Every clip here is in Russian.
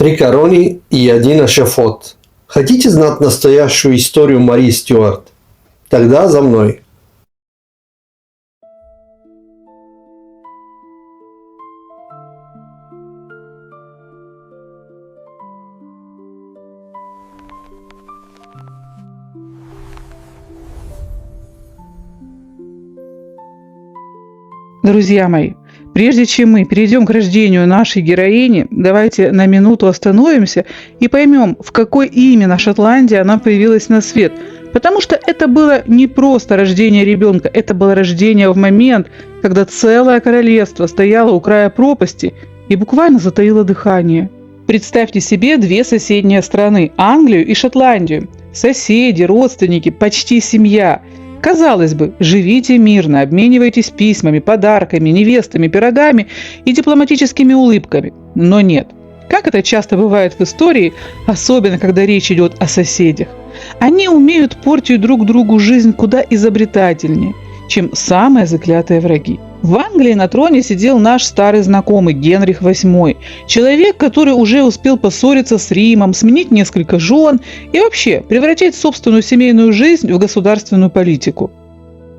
Три короны и один эшафот. Хотите знать настоящую историю Марии Стюарт? Тогда за мной. Друзья мои, прежде чем мы перейдем к рождению нашей героини, давайте на минуту остановимся и поймем, в какой именно Шотландии она появилась на свет. Потому что это было не просто рождение ребенка, это было рождение в момент, когда целое королевство стояло у края пропасти и буквально затаило дыхание. Представьте себе две соседние страны – Англию и Шотландию. Соседи, родственники, почти семья. Казалось бы, живите мирно, обменивайтесь письмами, подарками, невестами, пирогами и дипломатическими улыбками. Но нет. Как это часто бывает в истории, особенно когда речь идет о соседях, они умеют портить друг другу жизнь куда изобретательнее, чем самые заклятые враги. В Англии на троне сидел наш старый знакомый Генрих VIII, человек, который уже успел поссориться с Римом, сменить несколько жен и вообще превратить собственную семейную жизнь в государственную политику.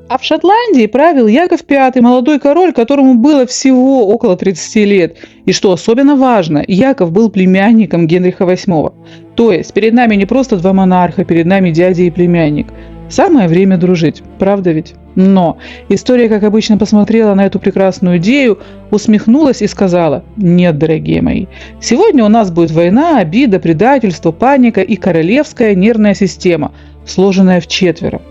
А в Шотландии правил Яков V, молодой король, которому было всего около 30 лет. И что особенно важно, Яков был племянником Генриха VIII. То есть перед нами не просто два монарха, перед нами дядя и племянник. Самое время дружить, правда ведь? Но история, как обычно, посмотрела на эту прекрасную идею, усмехнулась и сказала: «Нет, дорогие мои, сегодня у нас будет война, обида, предательство, паника и королевская нервная система, сложенная вчетверо».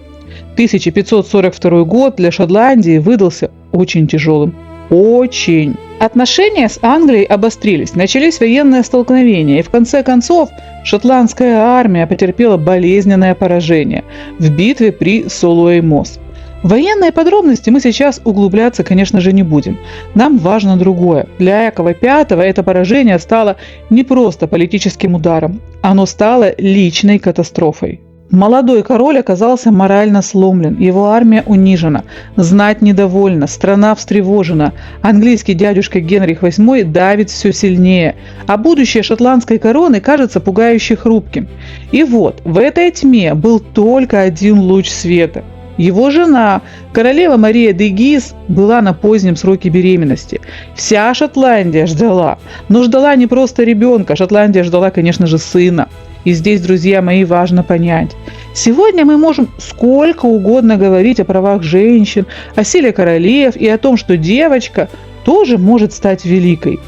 1542 год для Шотландии выдался очень тяжелым. Очень. Отношения с Англией обострились, начались военные столкновения, и в конце концов шотландская армия потерпела болезненное поражение в битве при Солуэй-Мосс. В военные подробности мы сейчас углубляться, конечно же, не будем. Нам важно другое. Для Якова V это поражение стало не просто политическим ударом, оно стало личной катастрофой. Молодой король оказался морально сломлен, его армия унижена, знать недовольна, страна встревожена, английский дядюшка Генрих VIII давит все сильнее, а будущее шотландской короны кажется пугающе хрупким. И вот, в этой тьме был только один луч света. Его жена, королева Мария де Гиз, была на позднем сроке беременности. Вся Шотландия ждала, но ждала не просто ребенка, Шотландия ждала, конечно же, сына. И здесь, друзья мои, важно понять. Сегодня мы можем сколько угодно говорить о правах женщин, о силе королев и о том, что девочка тоже может стать великой.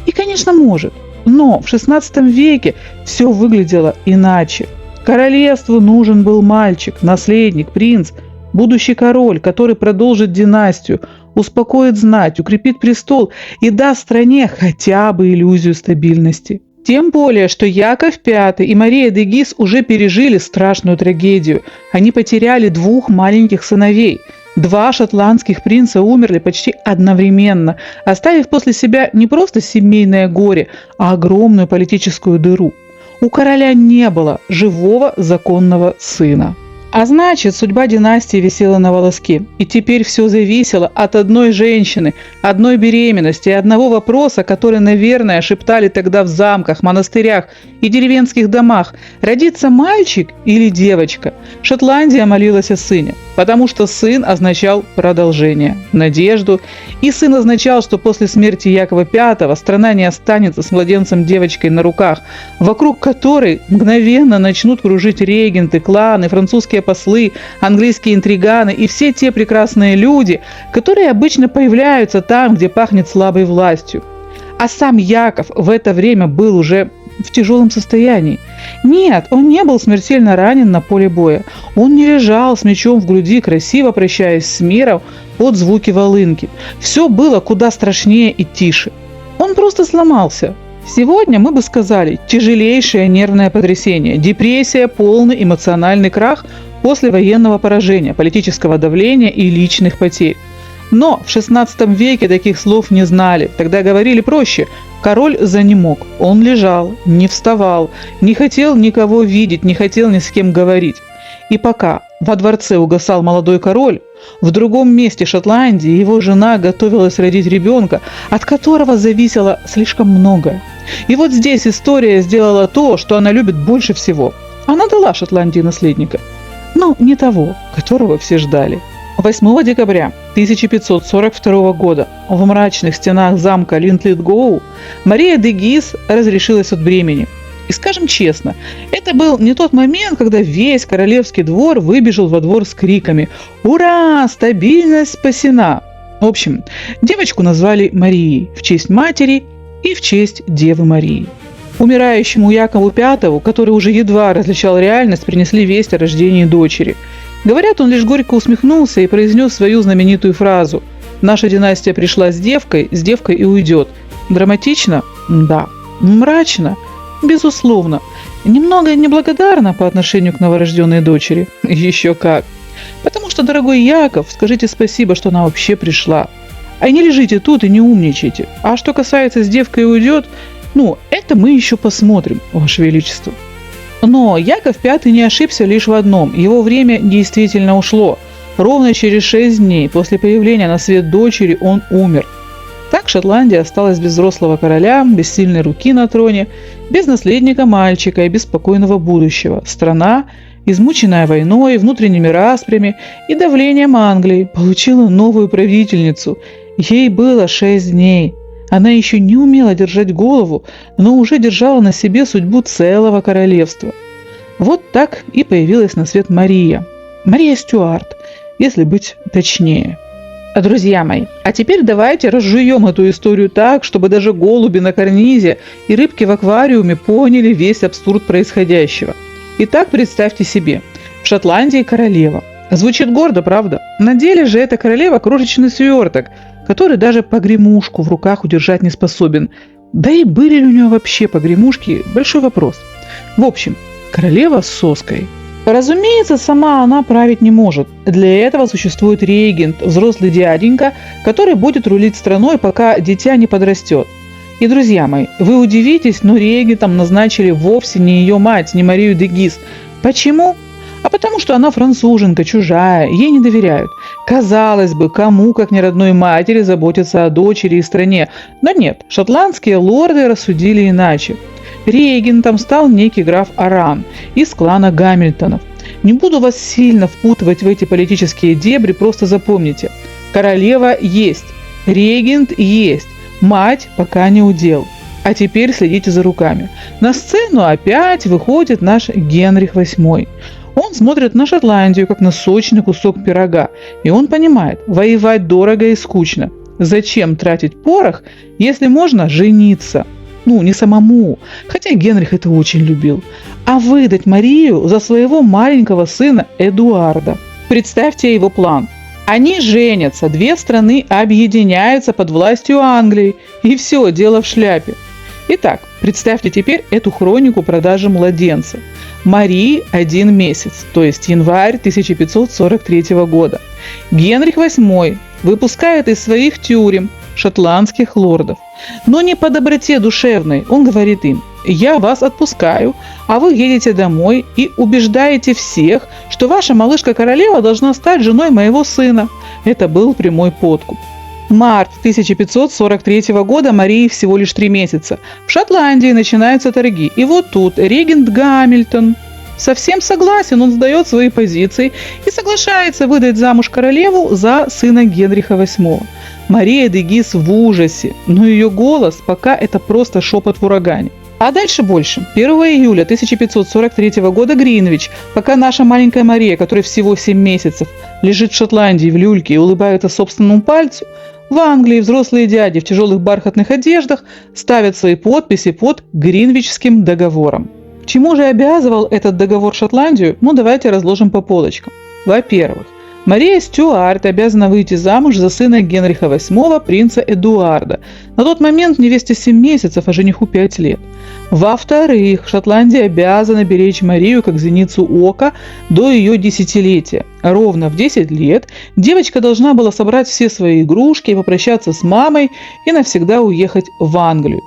И, конечно, может. Но в XVI веке все выглядело иначе. Королевству нужен был мальчик, наследник, принц, будущий король, который продолжит династию, успокоит знать, укрепит престол и даст стране хотя бы иллюзию стабильности. Тем более, что Яков V и Мария де Гиз уже пережили страшную трагедию. Они потеряли двух маленьких сыновей. Два шотландских принца умерли почти одновременно, оставив после себя не просто семейное горе, а огромную политическую дыру. У короля не было живого законного сына. А значит, судьба династии висела на волоске. И теперь все зависело от одной женщины, одной беременности и одного вопроса, который, наверное, шептали тогда в замках, монастырях и деревенских домах: родится мальчик или девочка? Шотландия молилась о сыне, потому что сын означал продолжение, надежду. И сын означал, что после смерти Якова V страна не останется с младенцем-девочкой на руках, вокруг которой мгновенно начнут кружить регенты, кланы, французские послы, английские интриганы и все те прекрасные люди, которые обычно появляются там, где пахнет слабой властью. А сам Яков в это время был уже в тяжелом состоянии. Нет, он не был смертельно ранен на поле боя. Он не лежал с мечом в груди, красиво прощаясь с миром под звуки волынки. Все было куда страшнее и тише. Он просто сломался. Сегодня мы бы сказали: тяжелейшее нервное потрясение, депрессия, полный эмоциональный крах после военного поражения, политического давления и личных потерь. Но в XVI веке таких слов не знали. Тогда говорили проще: король занемог, он лежал, не вставал, не хотел никого видеть, не хотел ни с кем говорить. И пока во дворце угасал молодой король, В другом месте Шотландии его жена готовилась родить ребенка, от которого зависело слишком многое. И вот здесь история сделала то, что она любит больше всего. Она дала Шотландии наследника. Но не того, которого все ждали. 8 декабря 1542 года в мрачных стенах замка Линлитгоу Мария де Гиз разрешилась от бремени. И скажем честно, это был не тот момент, когда весь королевский двор выбежал во двор с криками «Ура! Стабильность спасена!». В общем, девочку назвали Марией в честь матери и в честь Девы Марии. Умирающему Якову V, который уже едва различал реальность, принесли весть о рождении дочери. Говорят, он лишь горько усмехнулся и произнес свою знаменитую фразу «Наша династия пришла с девкой и уйдет». Драматично? Да. Мрачно? Безусловно. Немного неблагодарно по отношению к новорожденной дочери. Еще как. Потому что, дорогой Яков, скажите спасибо, что она вообще пришла. А не лежите тут и не умничайте. А что касается «с девкой уйдет», это мы еще посмотрим, Ваше Величество. Но Яков V не ошибся лишь в одном. Его время действительно ушло. Ровно через 6 дней после появления на свет дочери он умер. Так Шотландия осталась без взрослого короля, без сильной руки на троне, без наследника мальчика и без спокойного будущего. Страна, измученная войной, внутренними распрями и давлением Англии, получила новую правительницу. Ей было 6 дней. Она еще не умела держать голову, но уже держала на себе судьбу целого королевства. Вот так и появилась на свет Мария. Мария Стюарт, если быть точнее. Друзья мои, а теперь давайте разжуем эту историю так, чтобы даже голуби на карнизе и рыбки в аквариуме поняли весь абсурд происходящего. Итак, представьте себе, в Шотландии королева. Звучит гордо, правда? На деле же эта королева крошечный сверток, который даже погремушку в руках удержать не способен. Да и были ли у нее вообще погремушки – большой вопрос. В общем, королева с соской. Разумеется, сама она править не может. Для этого существует регент, взрослый дяденька, который будет рулить страной, пока дитя не подрастет. И, друзья мои, вы удивитесь, но регентом назначили вовсе не ее мать, не Марию де Гиз. Почему? А потому что она француженка, чужая, ей не доверяют. Казалось бы, кому, как не родной матери, заботиться о дочери и стране. Но нет, шотландские лорды рассудили иначе. Регентом стал некий граф Аран из клана Гамильтонов. Не буду вас сильно впутывать в эти политические дебри, просто запомните. Королева есть, регент есть, мать пока не удел. А теперь следите за руками. На сцену опять выходит наш Генрих VIII. Он смотрит на Шотландию, как на сочный кусок пирога. И он понимает, воевать дорого и скучно. Зачем тратить порох, если можно жениться? Не самому, хотя Генрих это очень любил, а выдать Марию за своего маленького сына Эдуарда. Представьте его план. Они женятся, 2 страны объединяются под властью Англии, и все, дело в шляпе. Итак, представьте теперь эту хронику продажи младенца. Марии 1 месяц, то есть январь 1543 года. Генрих VIII выпускает из своих тюрем шотландских лордов. Но не по доброте душевной. Он говорит им: «Я вас отпускаю, а вы едете домой и убеждаете всех, что ваша малышка-королева должна стать женой моего сына». Это был прямой подкуп. Март 1543 года Марии всего лишь 3 месяца. В Шотландии начинаются торги. И вот тут регент Гамильтон совсем согласен, он сдает свои позиции и соглашается выдать замуж королеву за сына Генриха VIII. Мария де Гиз в ужасе, но ее голос пока это просто шепот в урагане. А дальше больше. 1 июля 1543 года Гринвич, пока наша маленькая Мария, которой всего 7 месяцев, лежит в Шотландии в люльке и улыбается собственному пальцу, в Англии взрослые дяди в тяжелых бархатных одеждах ставят свои подписи под Гринвичским договором. К чему же обязывал этот договор Шотландию? Давайте разложим по полочкам. Во-первых, Мария Стюарт обязана выйти замуж за сына Генриха VIII, принца Эдуарда. На тот момент невесте 7 месяцев, а жениху 5 лет. Во-вторых, Шотландия обязана беречь Марию как зеницу ока до ее 10-летия. Ровно в 10 лет девочка должна была собрать все свои игрушки, попрощаться с мамой и навсегда уехать в Англию.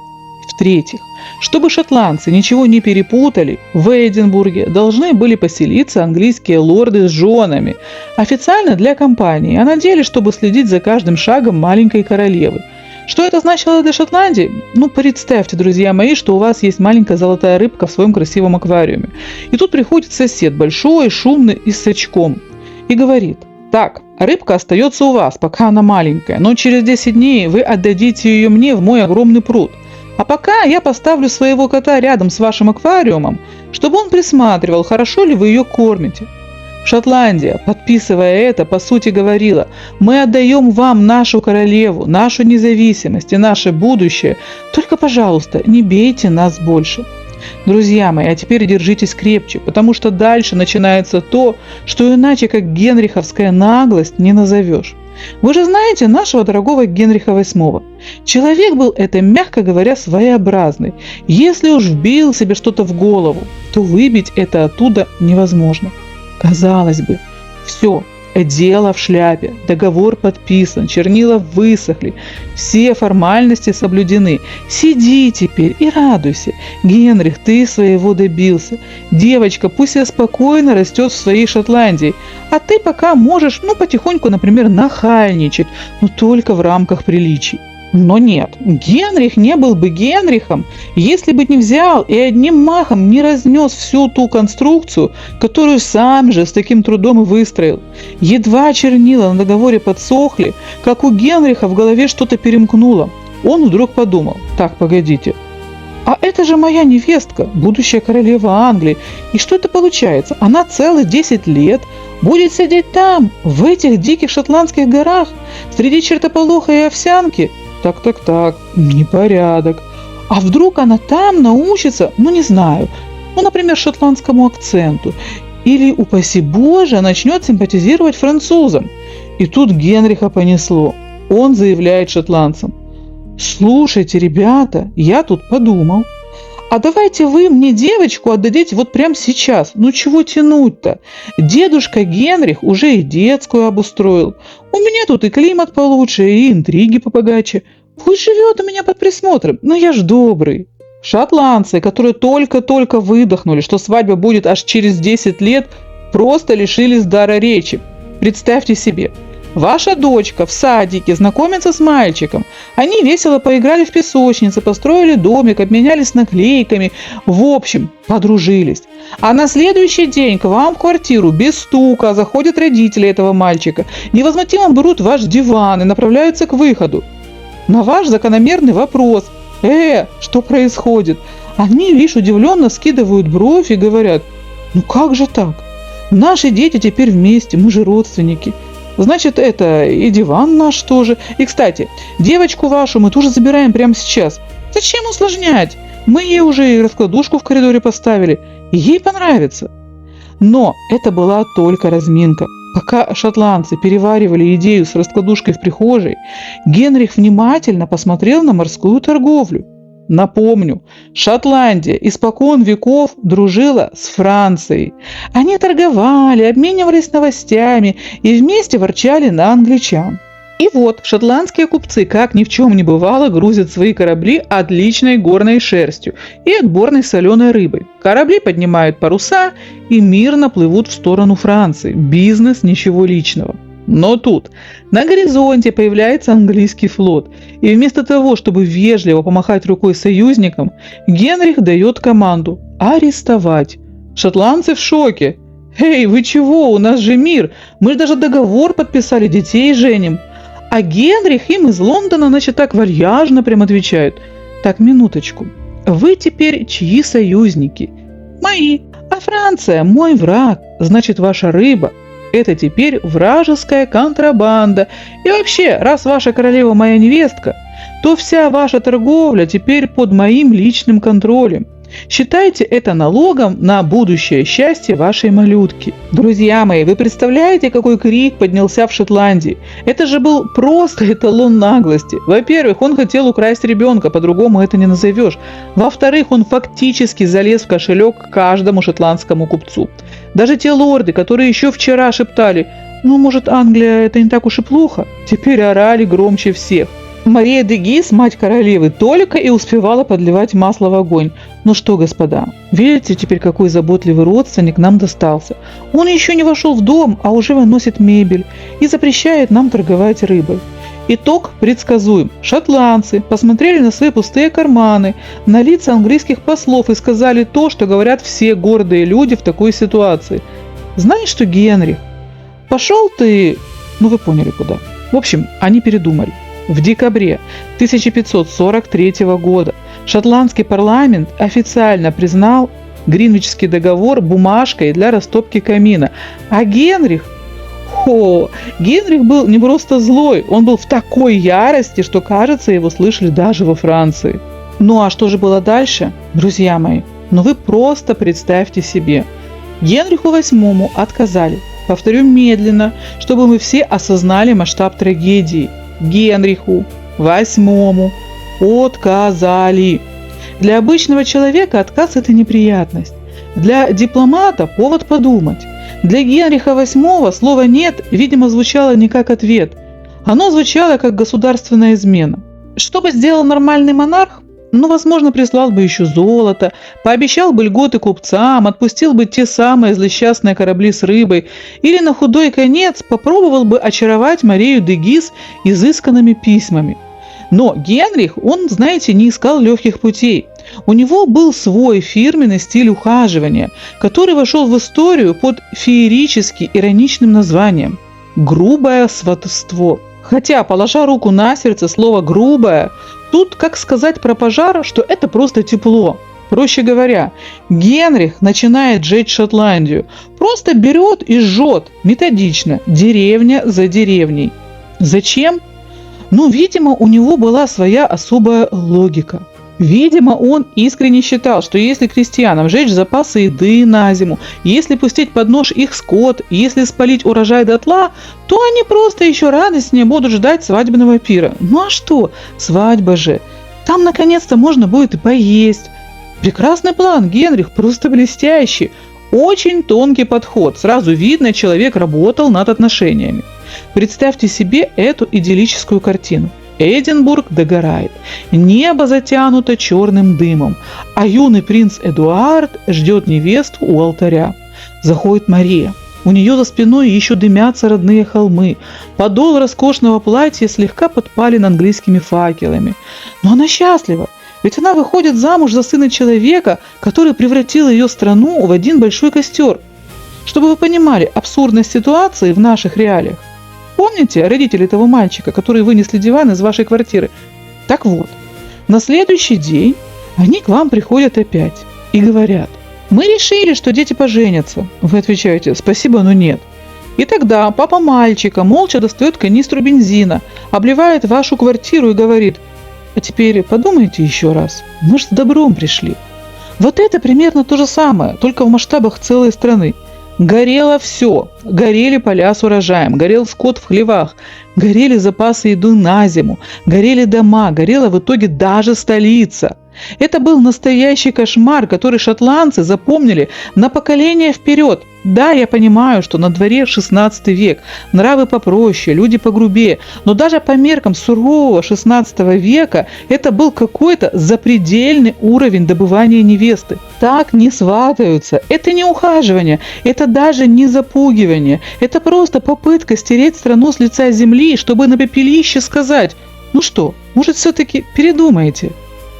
В-третьих, чтобы шотландцы ничего не перепутали, в Эдинбурге должны были поселиться английские лорды с женами, официально для компании, а на деле, чтобы следить за каждым шагом маленькой королевы. Что это значило для Шотландии? Ну, представьте, друзья мои, что у вас есть маленькая золотая рыбка в своем красивом аквариуме. И тут приходит сосед, большой, шумный и с очком, и говорит: так, рыбка остается у вас, пока она маленькая, но через 10 дней вы отдадите ее мне в мой огромный пруд. А пока я поставлю своего кота рядом с вашим аквариумом, чтобы он присматривал, хорошо ли вы ее кормите. Шотландия, подписывая это, по сути говорила: мы отдаем вам нашу королеву, нашу независимость и наше будущее, только, пожалуйста, не бейте нас больше. Друзья мои, а теперь держитесь крепче, потому что дальше начинается то, что иначе как генриховская наглость не назовешь. Вы же знаете нашего дорогого Генриха VIII. Человек был это, мягко говоря, своеобразный. Если уж вбил себе что-то в голову, то выбить это оттуда невозможно. Казалось бы, все, дело в шляпе, договор подписан, чернила высохли, все формальности соблюдены. Сиди теперь и радуйся. Генрих, ты своего добился. Девочка пусть себе спокойно растет в своей Шотландии, а ты пока можешь, потихоньку, например, нахальничать, но только в рамках приличий. Но нет, Генрих не был бы Генрихом, если бы не взял и одним махом не разнес всю ту конструкцию, которую сам же с таким трудом и выстроил. Едва чернила на договоре подсохли, как у Генриха в голове что-то перемкнуло. Он вдруг подумал: так, погодите, а это же моя невестка, будущая королева Англии, и что это получается? Она целых 10 лет будет сидеть там, в этих диких шотландских горах, среди чертополоха и овсянки? Так, непорядок. А вдруг она там научится, не знаю, например, шотландскому акценту, или, упаси Боже, начнет симпатизировать французам. И тут Генриха понесло. Он заявляет шотландцам: слушайте, ребята, я тут подумал, а давайте вы мне девочку отдадите вот прямо сейчас. Чего тянуть-то? Дедушка Генрих уже и детскую обустроил. У меня тут и климат получше, и интриги побогаче. Пусть живет у меня под присмотром, я ж добрый. Шотландцы, которые только-только выдохнули, что свадьба будет аж через 10 лет, просто лишились дара речи. Представьте себе, ваша дочка в садике знакомится с мальчиком. Они весело поиграли в песочнице, построили домик, обменялись наклейками. В общем, подружились. А на следующий день к вам в квартиру без стука заходят родители этого мальчика, невозмутимо берут ваш диван и направляются к выходу. На ваш закономерный вопрос: что происходит? Они лишь удивленно скидывают бровь и говорят: как же так? Наши дети теперь вместе, мы же родственники. Значит, это и диван наш тоже. И, кстати, девочку вашу мы тоже забираем прямо сейчас. Зачем усложнять? Мы ей уже и раскладушку в коридоре поставили. И ей понравится. Но это была только разминка. Пока шотландцы переваривали идею с раскладушкой в прихожей, Генрих внимательно посмотрел на морскую торговлю. Напомню, Шотландия испокон веков дружила с Францией. Они торговали, обменивались новостями и вместе ворчали на англичан. И вот шотландские купцы, как ни в чем не бывало, грузят свои корабли отличной горной шерстью и отборной соленой рыбой. Корабли поднимают паруса и мирно плывут в сторону Франции. Бизнес, ничего личного. Но тут на горизонте появляется английский флот, и вместо того, чтобы вежливо помахать рукой союзникам, Генрих дает команду арестовать. Шотландцы в шоке. «Эй, вы чего? У нас же мир! Мы же даже договор подписали, детей женим!» А Генрих им из Лондона, так вальяжно прям отвечает: «Так, минуточку. Вы теперь чьи союзники?» «Мои. А Франция мой враг. Значит, ваша рыба – это теперь вражеская контрабанда. И вообще, раз ваша королева моя невестка, то вся ваша торговля теперь под моим личным контролем. Считайте это налогом на будущее счастье вашей малютки». Друзья мои, вы представляете, какой крик поднялся в Шотландии? Это же был просто эталон наглости. Во-первых, он хотел украсть ребенка, по-другому это не назовешь. Во-вторых, он фактически залез в кошелек к каждому шотландскому купцу. Даже те лорды, которые еще вчера шептали: может, Англия это не так уж и плохо, теперь орали громче всех. Мария де Гиз, мать королевы, только и успевала подливать масло в огонь. Ну что, господа, видите теперь, какой заботливый родственник нам достался? Он еще не вошел в дом, а уже выносит мебель и запрещает нам торговать рыбой. Итог предсказуем. Шотландцы посмотрели на свои пустые карманы, на лица английских послов и сказали то, что говорят все гордые люди в такой ситуации. Знаешь что, Генрих, пошел ты... Ну вы поняли куда. В общем, они передумали. В декабре 1543 года шотландский парламент официально признал Гринвичский договор бумажкой для растопки камина. А Генрих был не просто злой, он был в такой ярости, что, кажется, его слышали даже во Франции. Ну а что же было дальше, друзья мои? Ну вы просто представьте себе. Генриху VIII отказали. Повторю медленно, чтобы мы все осознали масштаб трагедии. Генриху VIII отказали. Для обычного человека отказ – это неприятность. Для дипломата – повод подумать. Для Генриха VIII слово «нет», видимо, звучало не как ответ. Оно звучало как государственная измена. Что бы сделал нормальный монарх? Ну, возможно, прислал бы еще золото, пообещал бы льготы купцам, отпустил бы те самые злосчастные корабли с рыбой или на худой конец попробовал бы очаровать Марию де Гиз изысканными письмами. Но Генрих, он, знаете, не искал легких путей. У него был свой фирменный стиль ухаживания, который вошел в историю под феерически ироничным названием «грубое сватовство». Хотя, положа руку на сердце, слово «грубое» тут как сказать про пожар, что это просто тепло. Проще говоря, Генрих начинает жечь Шотландию, просто берет и жжет методично, деревня за деревней. Зачем? Ну, видимо, у него была своя особая логика. Видимо, он искренне считал, что если крестьянам сжечь запасы еды на зиму, если пустить под нож их скот, если спалить урожай дотла, то они просто еще радостнее будут ждать свадебного пира. Ну а что? Свадьба же. Там наконец-то можно будет и поесть. Прекрасный план, Генрих, просто блестящий. Очень тонкий подход. Сразу видно, человек работал над отношениями. Представьте себе эту идиллическую картину. Эдинбург догорает, небо затянуто черным дымом, а юный принц Эдуард ждет невесту у алтаря. Заходит Мария. У нее за спиной еще дымятся родные холмы. Подол роскошного платья слегка подпален английскими факелами. Но она счастлива, ведь она выходит замуж за сына человека, который превратил ее страну в один большой костер. Чтобы вы понимали абсурдность ситуации в наших реалиях. Помните родителей того мальчика, которые вынесли диван из вашей квартиры? Так вот, на следующий день они к вам приходят опять и говорят: мы решили, что дети поженятся. Вы отвечаете: спасибо, но нет. И тогда папа мальчика молча достает канистру бензина, обливает вашу квартиру и говорит: а теперь подумайте еще раз, мы же с добром пришли. Вот это примерно то же самое, только в масштабах целой страны. Горело все. Горели поля с урожаем, горел скот в хлевах, горели запасы еды на зиму, горели дома, горела в итоге даже столица. Это был настоящий кошмар, который шотландцы запомнили на поколение вперед. Да, я понимаю, что на дворе 16 век, нравы попроще, люди погрубее, но даже по меркам сурового 16 века это был какой-то запредельный уровень добывания невесты. Так не сватаются, это не ухаживание, это даже не запугивание, это просто попытка стереть страну с лица земли, чтобы на пепелище сказать: ну что, может все-таки передумаете?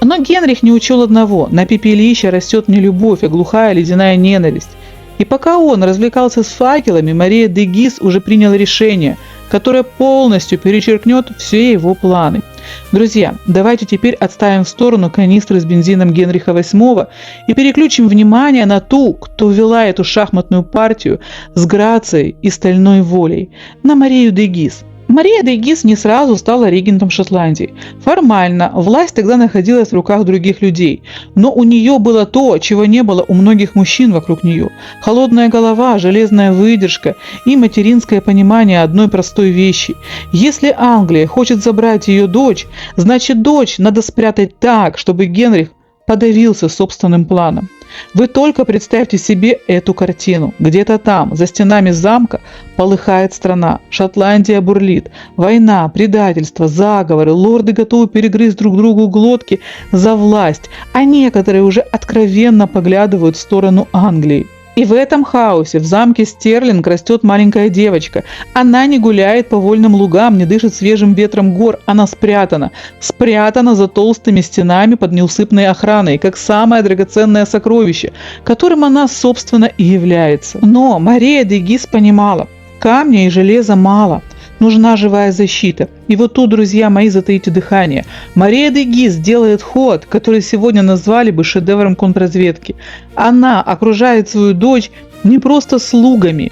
Но Генрих не учел одного: на пепелище растет не любовь, а глухая ледяная ненависть. И пока он развлекался с факелами, Мария де Гиз уже приняла решение, которое полностью перечеркнет все его планы. Друзья, давайте теперь отставим в сторону канистры с бензином Генриха VIII и переключим внимание на ту, кто вела эту шахматную партию с грацией и стальной волей, на Марию де Гиз. Мария де Гиз не сразу стала регентом Шотландии. Формально власть тогда находилась в руках других людей, но у нее было то, чего не было у многих мужчин вокруг нее: холодная голова, железная выдержка и материнское понимание одной простой вещи. Если Англия хочет забрать ее дочь, значит дочь надо спрятать так, чтобы Генрих подавился собственным планом. Вы только представьте себе эту картину. Где-то там, за стенами замка, полыхает страна. Шотландия бурлит. Война, предательство, заговоры. Лорды готовы перегрызть друг другу глотки за власть, а некоторые уже откровенно поглядывают в сторону Англии. И в этом хаосе в замке Стерлинг растет маленькая девочка. Она не гуляет по вольным лугам, не дышит свежим ветром гор. Она спрятана. Спрятана за толстыми стенами под неусыпной охраной, как самое драгоценное сокровище, которым она, собственно, и является. Но Мария де Гиз понимала, камня и железа мало. Нужна живая защита. И вот тут, друзья мои, затаите дыхание. Мария де Гиз делает ход, который сегодня назвали бы шедевром контрразведки. Она окружает свою дочь не просто слугами,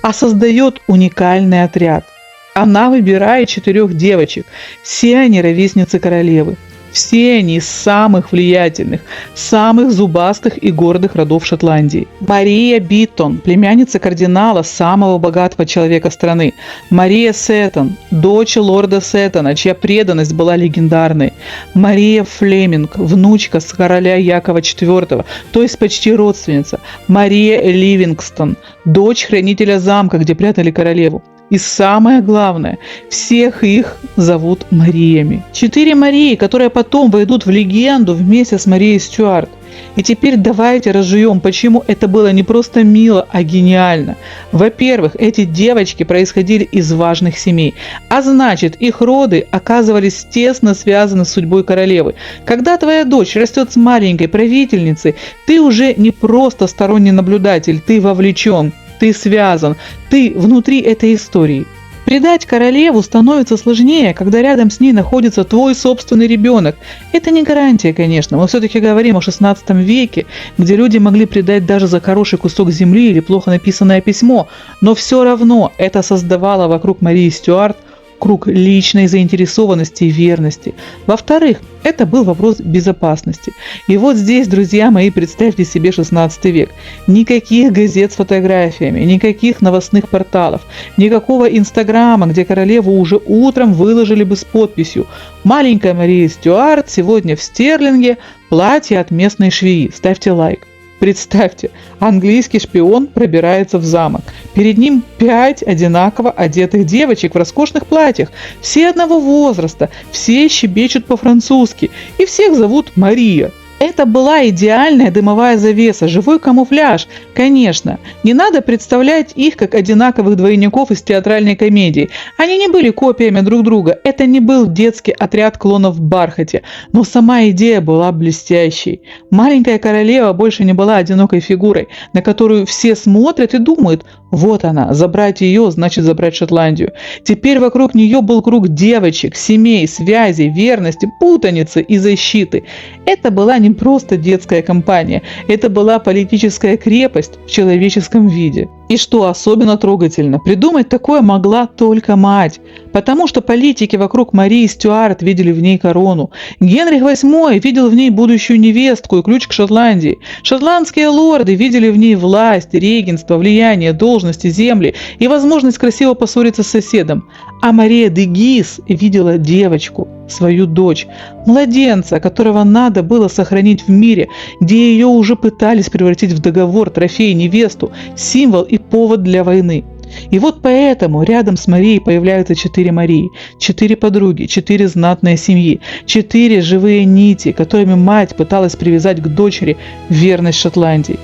а создает уникальный отряд. Она выбирает 4 девочек. Все они ровесницы королевы. Все они из самых влиятельных, самых зубастых и гордых родов Шотландии. Мария Биттон, племянница кардинала, самого богатого человека страны. Мария Сеттон, дочь лорда Сеттона, чья преданность была легендарной. Мария Флеминг, внучка с короля Якова IV, то есть почти родственница. Мария Ливингстон, дочь хранителя замка, где прятали королеву. И самое главное, всех их зовут Мариями. 4 Марии, которые потом войдут в легенду вместе с Марией Стюарт. И теперь давайте разжуем, почему это было не просто мило, а гениально. Во-первых, эти девочки происходили из важных семей, а значит, их роды оказывались тесно связаны с судьбой королевы. Когда твоя дочь растет с маленькой правительницей, ты уже не просто сторонний наблюдатель, ты вовлечен. Ты связан, ты внутри этой истории. Предать королеву становится сложнее, когда рядом с ней находится твой собственный ребенок. Это не гарантия, конечно, мы все-таки говорим о 16 веке, где люди могли предать даже за хороший кусок земли или плохо написанное письмо, но все равно это создавало вокруг Марии Стюарт круг личной заинтересованности и верности. Во-вторых, это был вопрос безопасности. И вот здесь, друзья мои, представьте себе 16 век. Никаких газет с фотографиями, никаких новостных порталов, никакого инстаграма, где королеву уже утром выложили бы с подписью «Маленькая Мария Стюарт сегодня в Стерлинге, платье от местной швеи». Ставьте лайк. Представьте, английский шпион пробирается в замок. Перед ним 5 одинаково одетых девочек в роскошных платьях. Все одного возраста, все щебечут по-французски. И всех зовут Мария. Это была идеальная дымовая завеса, живой камуфляж. Конечно, не надо представлять их как одинаковых двойников из театральной комедии. Они не были копиями друг друга. Это не был детский отряд клонов в бархате. Но сама идея была блестящей. Маленькая королева больше не была одинокой фигурой, на которую все смотрят и думают: вот она, забрать ее значит забрать Шотландию. Теперь вокруг нее был круг девочек, семей, связей, верности, путаницы и защиты. Это была не просто детская кампания, это была политическая крепость в человеческом виде. И что особенно трогательно, придумать такое могла только мать, потому что политики вокруг Марии Стюарт видели в ней корону. Генрих VIII видел в ней будущую невестку и ключ к Шотландии. Шотландские лорды видели в ней власть, регенство, влияние, должности, земли и возможность красиво поссориться с соседом. А Мария де Гиз видела девочку, свою дочь, младенца, которого надо было сохранить в мире, где ее уже пытались превратить в договор, трофей, невесту, символ и повод для войны. И вот поэтому рядом с Марией появляются 4 Марии, 4 подруги, 4 знатные семьи, 4 живые нити, которыми мать пыталась привязать к дочери верность Шотландии.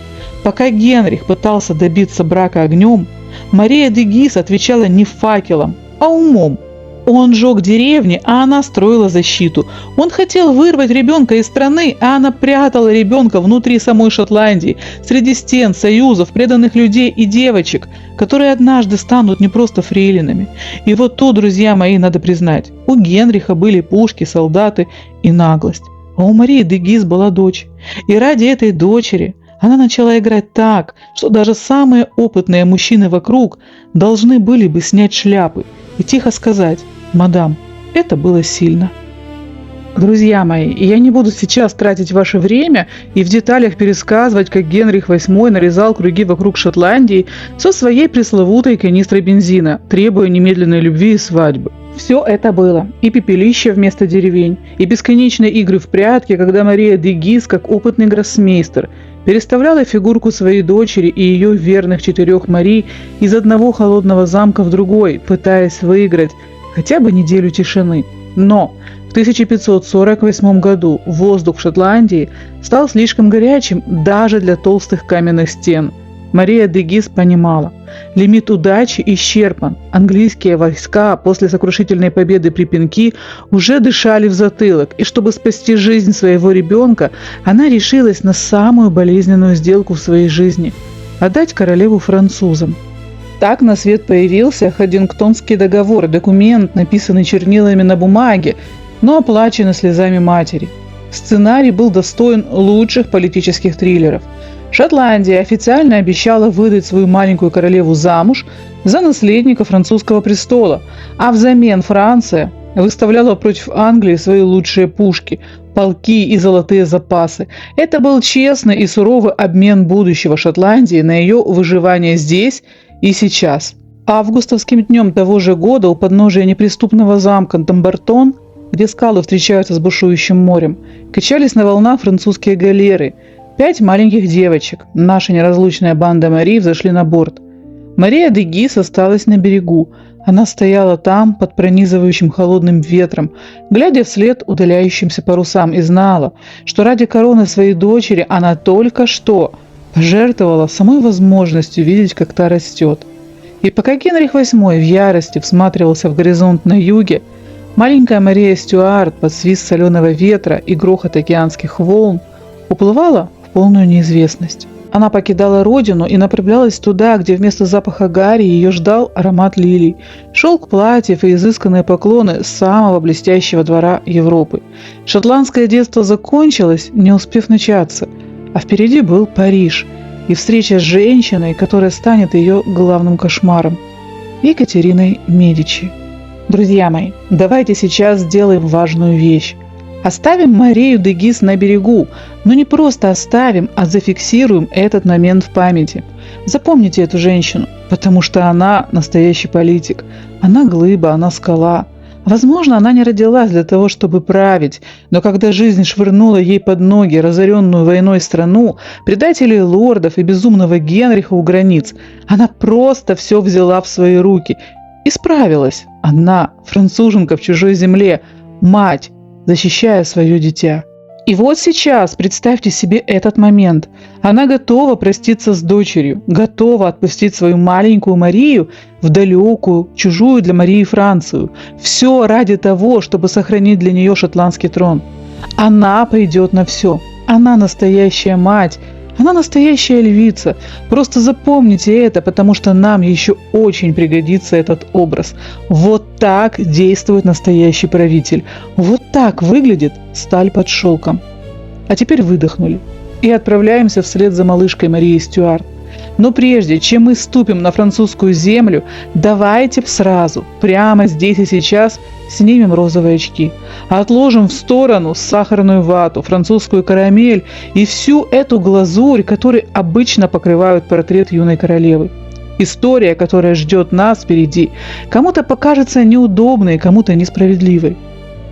Пока Генрих пытался добиться брака огнем, Мария де Гиз отвечала не факелом, а умом. Он жег деревни, а она строила защиту. Он хотел вырвать ребенка из страны, а она прятала ребенка внутри самой Шотландии, среди стен, союзов, преданных людей и девочек, которые однажды станут не просто фрейлинами. И вот тут, друзья мои, надо признать, у Генриха были пушки, солдаты и наглость. А у Марии де Гиз была дочь. И ради этой дочери она начала играть так, что даже самые опытные мужчины вокруг должны были бы снять шляпы и тихо сказать: «Мадам, это было сильно». Друзья мои, я не буду сейчас тратить ваше время и в деталях пересказывать, как Генрих VIII нарезал круги вокруг Шотландии со своей пресловутой канистрой бензина, требуя немедленной любви и свадьбы. Все это было. И пепелище вместо деревень, и бесконечные игры в прятки, когда Мария де Гиз, как опытный гроссмейстер, переставляла фигурку своей дочери и ее верных 4 Марий из одного холодного замка в другой, пытаясь выиграть хотя бы неделю тишины. Но в 1548 году воздух в Шотландии стал слишком горячим даже для толстых каменных стен. Мария де Гиз понимала, лимит удачи исчерпан. Английские войска после сокрушительной победы при Пенки уже дышали в затылок, и чтобы спасти жизнь своего ребенка, она решилась на самую болезненную сделку в своей жизни – отдать королеву французам. Так на свет появился Хаддингтонский договор, документ, написанный чернилами на бумаге, но оплаченный слезами матери. Сценарий был достоин лучших политических триллеров. Шотландия официально обещала выдать свою маленькую королеву замуж за наследника французского престола, а взамен Франция выставляла против Англии свои лучшие пушки, полки и золотые запасы. Это был честный и суровый обмен будущего Шотландии на ее выживание здесь и сейчас. Августовским днем того же года у подножия неприступного замка Дамбартон, где скалы встречаются с бушующим морем, качались на волнах французские галеры. 5 маленьких девочек, наша неразлучная банда Мари, взошли на борт. Мария де Гиз осталась на берегу. Она стояла там, под пронизывающим холодным ветром, глядя вслед удаляющимся парусам, и знала, что ради короны своей дочери она только что пожертвовала самой возможностью видеть, как та растет. И пока Генрих VIII в ярости всматривался в горизонт на юге, маленькая Мария Стюарт под свист соленого ветра и грохот океанских волн уплывала в полную неизвестность. Она покидала родину и направлялась туда, где вместо запаха гари ее ждал аромат лилий, шелк платьев и изысканные поклоны самого блестящего двора Европы. Шотландское детство закончилось, не успев начаться, а впереди был Париж и встреча с женщиной, которая станет ее главным кошмаром – Екатериной Медичи. Друзья мои, давайте сейчас сделаем важную вещь. Оставим Марию де Гиз на берегу, но не просто оставим, а зафиксируем этот момент в памяти. Запомните эту женщину, потому что она настоящий политик. Она глыба, она скала. Возможно, она не родилась для того, чтобы править, но когда жизнь швырнула ей под ноги разоренную войной страну, предателей лордов и безумного Генриха у границ, она просто все взяла в свои руки и справилась. Она, француженка в чужой земле, мать, защищая свое дитя. И вот сейчас представьте себе этот момент. Она готова проститься с дочерью, готова отпустить свою маленькую Марию в далекую, чужую для Марии Францию. Все ради того, чтобы сохранить для нее шотландский трон. Она пойдет на все. Она настоящая мать. Она настоящая львица. Просто запомните это, потому что нам еще очень пригодится этот образ. Вот так действует настоящий правитель. Вот так выглядит сталь под шелком. А теперь выдохнули и отправляемся вслед за малышкой Марией Стюарт. Но прежде чем мы ступим на французскую землю, давайте сразу, прямо здесь и сейчас, снимем розовые очки, отложим в сторону сахарную вату, французскую карамель и всю эту глазурь, которой обычно покрывают портрет юной королевы. История, которая ждет нас впереди, кому-то покажется неудобной, кому-то несправедливой.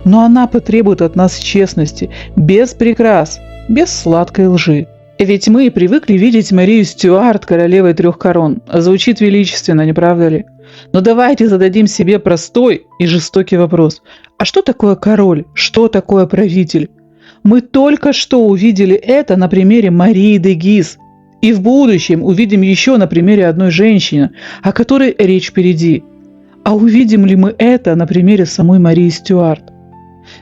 Но она потребует от нас честности, без прикрас, без сладкой лжи. Ведь мы привыкли видеть Марию Стюарт королевой 3 корон. Звучит величественно, не правда ли? Но давайте зададим себе простой и жестокий вопрос. А что такое король? Что такое правитель? Мы только что увидели это на примере Марии де Гиз. И в будущем увидим еще на примере одной женщины, о которой речь впереди. А увидим ли мы это на примере самой Марии Стюарт?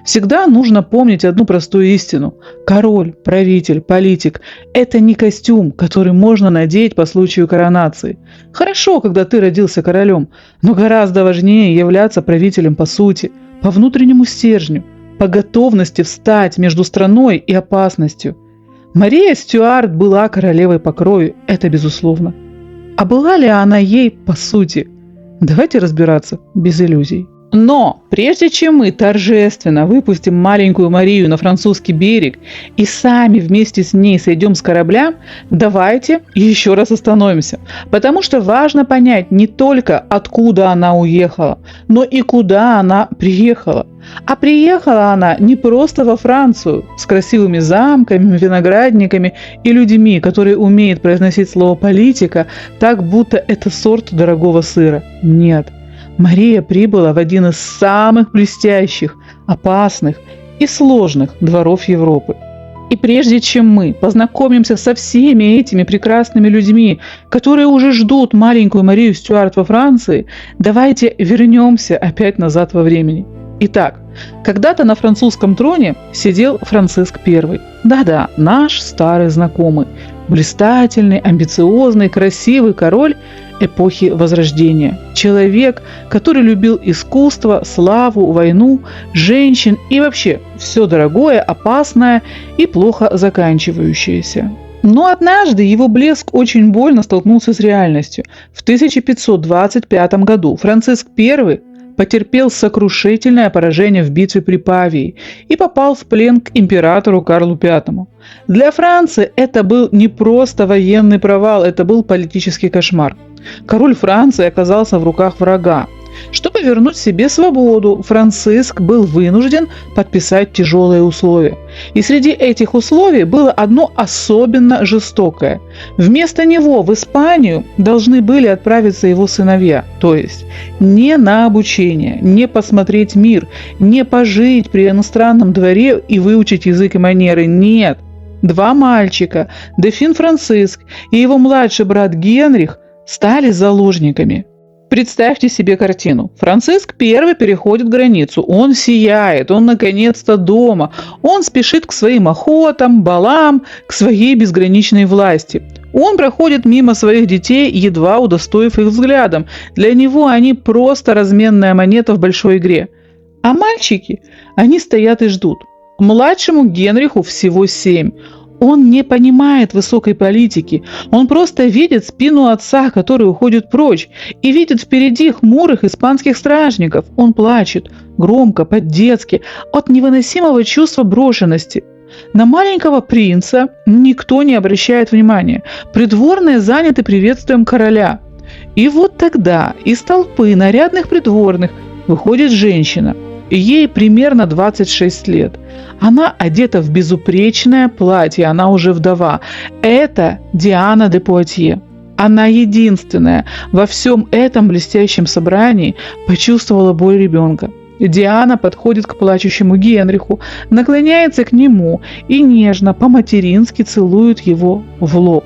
Всегда нужно помнить одну простую истину. Король, правитель, политик – это не костюм, который можно надеть по случаю коронации. Хорошо, когда ты родился королем, но гораздо важнее являться правителем по сути, по внутреннему стержню, по готовности встать между страной и опасностью. Мария Стюарт была королевой по крови, это безусловно. А была ли она ей по сути? Давайте разбираться без иллюзий. Но прежде чем мы торжественно выпустим маленькую Марию на французский берег и сами вместе с ней сойдем с корабля, давайте еще раз остановимся. Потому что важно понять не только, откуда она уехала, но и куда она приехала. А приехала она не просто во Францию с красивыми замками, виноградниками и людьми, которые умеют произносить слово «политика» так, будто это сорт дорогого сыра. Нет. Мария прибыла в один из самых блестящих, опасных и сложных дворов Европы. И прежде чем мы познакомимся со всеми этими прекрасными людьми, которые уже ждут маленькую Марию Стюарт во Франции, давайте вернемся опять назад во времени. Итак, когда-то на французском троне сидел Франциск I. Да-да, наш старый знакомый, блистательный, амбициозный, красивый король эпохи Возрождения. Человек, который любил искусство, славу, войну, женщин и вообще все дорогое, опасное и плохо заканчивающееся. Но однажды его блеск очень больно столкнулся с реальностью. В 1525 году Франциск I потерпел сокрушительное поражение в битве при Павии и попал в плен к императору Карлу V. Для Франции это был не просто военный провал, это был политический кошмар. Король Франции оказался в руках врага. Чтобы вернуть себе свободу, Франциск был вынужден подписать тяжелые условия. И среди этих условий было одно особенно жестокое. Вместо него в Испанию должны были отправиться его сыновья. То есть не на обучение, не посмотреть мир, не пожить при иностранном дворе и выучить язык и манеры. Нет. Два мальчика, дофин Франциск и его младший брат Генрих, стали заложниками. Представьте себе картину. Франциск I переходит границу. Он сияет, он наконец-то дома. Он спешит к своим охотам, балам, к своей безграничной власти. Он проходит мимо своих детей, едва удостоив их взглядом. Для него они просто разменная монета в большой игре. А мальчики, они стоят и ждут. Младшему Генриху всего 7. Он не понимает высокой политики. Он просто видит спину отца, который уходит прочь, и видит впереди хмурых испанских стражников. Он плачет, громко, по-детски, от невыносимого чувства брошенности. На маленького принца никто не обращает внимания. Придворные заняты приветствием короля. И вот тогда из толпы нарядных придворных выходит женщина. Ей примерно 26 лет. Она одета в безупречное платье, она уже вдова. Это Диана де Пуатье. Она единственная во всем этом блестящем собрании почувствовала боль ребенка. Диана подходит к плачущему Генриху, наклоняется к нему и нежно, по-матерински целует его в лоб.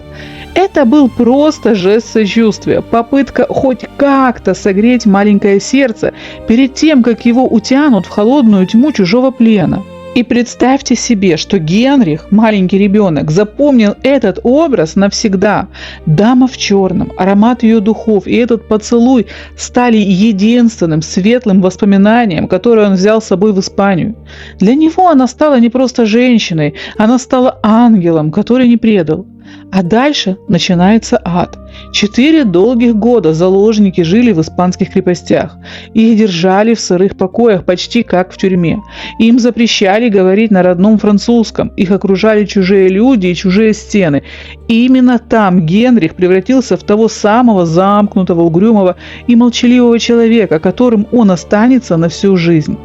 Это был просто жест сочувствия, попытка хоть как-то согреть маленькое сердце перед тем, как его утянут в холодную тьму чужого плена. И представьте себе, что Генрих, маленький ребенок, запомнил этот образ навсегда. Дама в черном, аромат ее духов и этот поцелуй стали единственным светлым воспоминанием, которое он взял с собой в Испанию. Для него она стала не просто женщиной, она стала ангелом, который не предал. А дальше начинается ад. 4 долгих года заложники жили в испанских крепостях. Их держали в сырых покоях, почти как в тюрьме. Им запрещали говорить на родном французском. Их окружали чужие люди и чужие стены. И именно там Генрих превратился в того самого замкнутого, угрюмого и молчаливого человека, которым он останется на всю жизнь.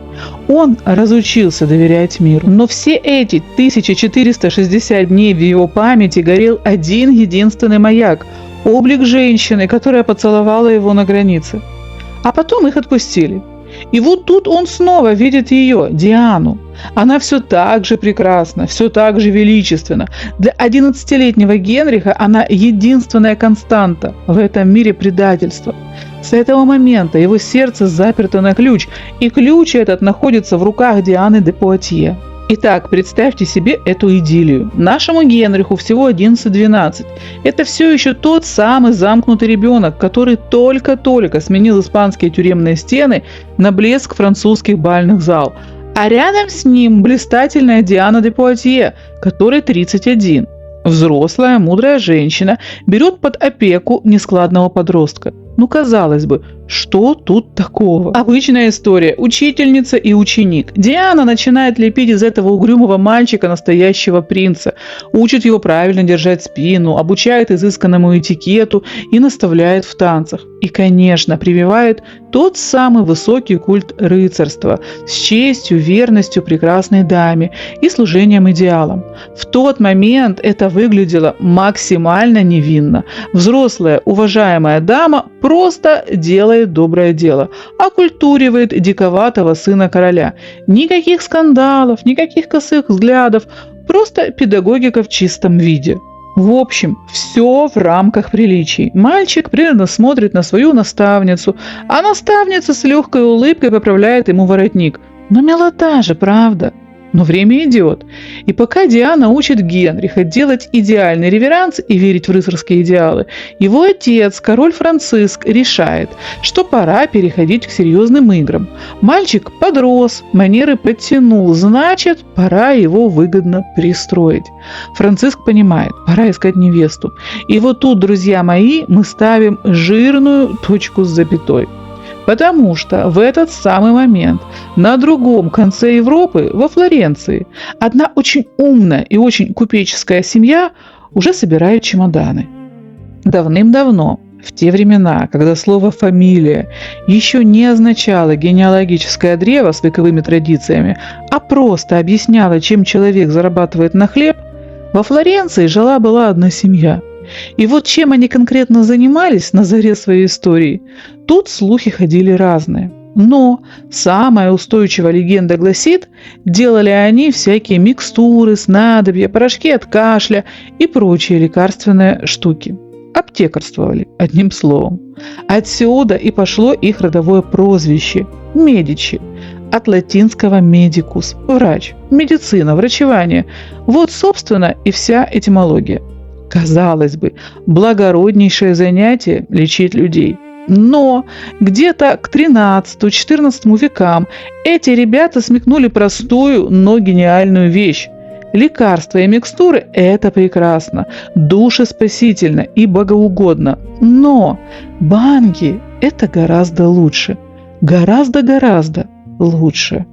Он разучился доверять миру. Но все эти 1460 дней в его памяти горел один единственный маяк – облик женщины, которая поцеловала его на границе. А потом их отпустили. И вот тут он снова видит ее, Диану. Она все так же прекрасна, все так же величественна. Для 11-летнего Генриха она единственная константа в этом мире предательства. С этого момента его сердце заперто на ключ, и ключ этот находится в руках Дианы де Пуатье. Итак, представьте себе эту идиллию. Нашему Генриху всего 11-12. Это все еще тот самый замкнутый ребенок, который только-только сменил испанские тюремные стены на блеск французских бальных зал. А рядом с ним блистательная Диана де Пуатье, которой 31. Взрослая, мудрая женщина берет под опеку нескладного подростка. Ну, казалось бы, Что тут такого? Обычная история. Учительница и ученик. Диана начинает лепить из этого угрюмого мальчика настоящего принца. Учит его правильно держать спину, обучает изысканному этикету и наставляет в танцах. И, конечно, прививает тот самый высокий культ рыцарства с честью, верностью прекрасной даме и служением идеалам. В тот момент это выглядело максимально невинно. Взрослая, уважаемая дама просто делает доброе дело, окультуривает диковатого сына короля. Никаких скандалов, никаких косых взглядов, просто педагогика в чистом виде. В общем, все в рамках приличий. Мальчик преданно смотрит на свою наставницу, а наставница с легкой улыбкой поправляет ему воротник. Но милота же, правда? Но время идет. И пока Диана учит Генриха делать идеальный реверанс и верить в рыцарские идеалы, его отец, король Франциск, решает, что пора переходить к серьезным играм. Мальчик подрос, манеры подтянул, значит, пора его выгодно пристроить. Франциск понимает, пора искать невесту. И вот тут, друзья мои, мы ставим жирную точку с запятой. Потому что в этот самый момент на другом конце Европы, во Флоренции, одна очень умная и очень купеческая семья уже собирает чемоданы. Давным-давно, в те времена, когда слово «фамилия» еще не означало генеалогическое древо с вековыми традициями, а просто объясняло, чем человек зарабатывает на хлеб, во Флоренции жила-была одна семья. И вот чем они конкретно занимались на заре своей истории, тут слухи ходили разные. Но самая устойчивая легенда гласит, делали они всякие микстуры, снадобья, порошки от кашля и прочие лекарственные штуки. Аптекарствовали, одним словом. Отсюда и пошло их родовое прозвище – Медичи. От латинского «medicus» – врач, медицина, врачевание. Вот, собственно, и вся этимология. Казалось бы, благороднейшее занятие – лечить людей. Но где-то к 13-14 векам эти ребята смекнули простую, но гениальную вещь. Лекарства и микстуры – это прекрасно, душеспасительно и богоугодно. Но банки – это гораздо лучше. Гораздо-гораздо лучше.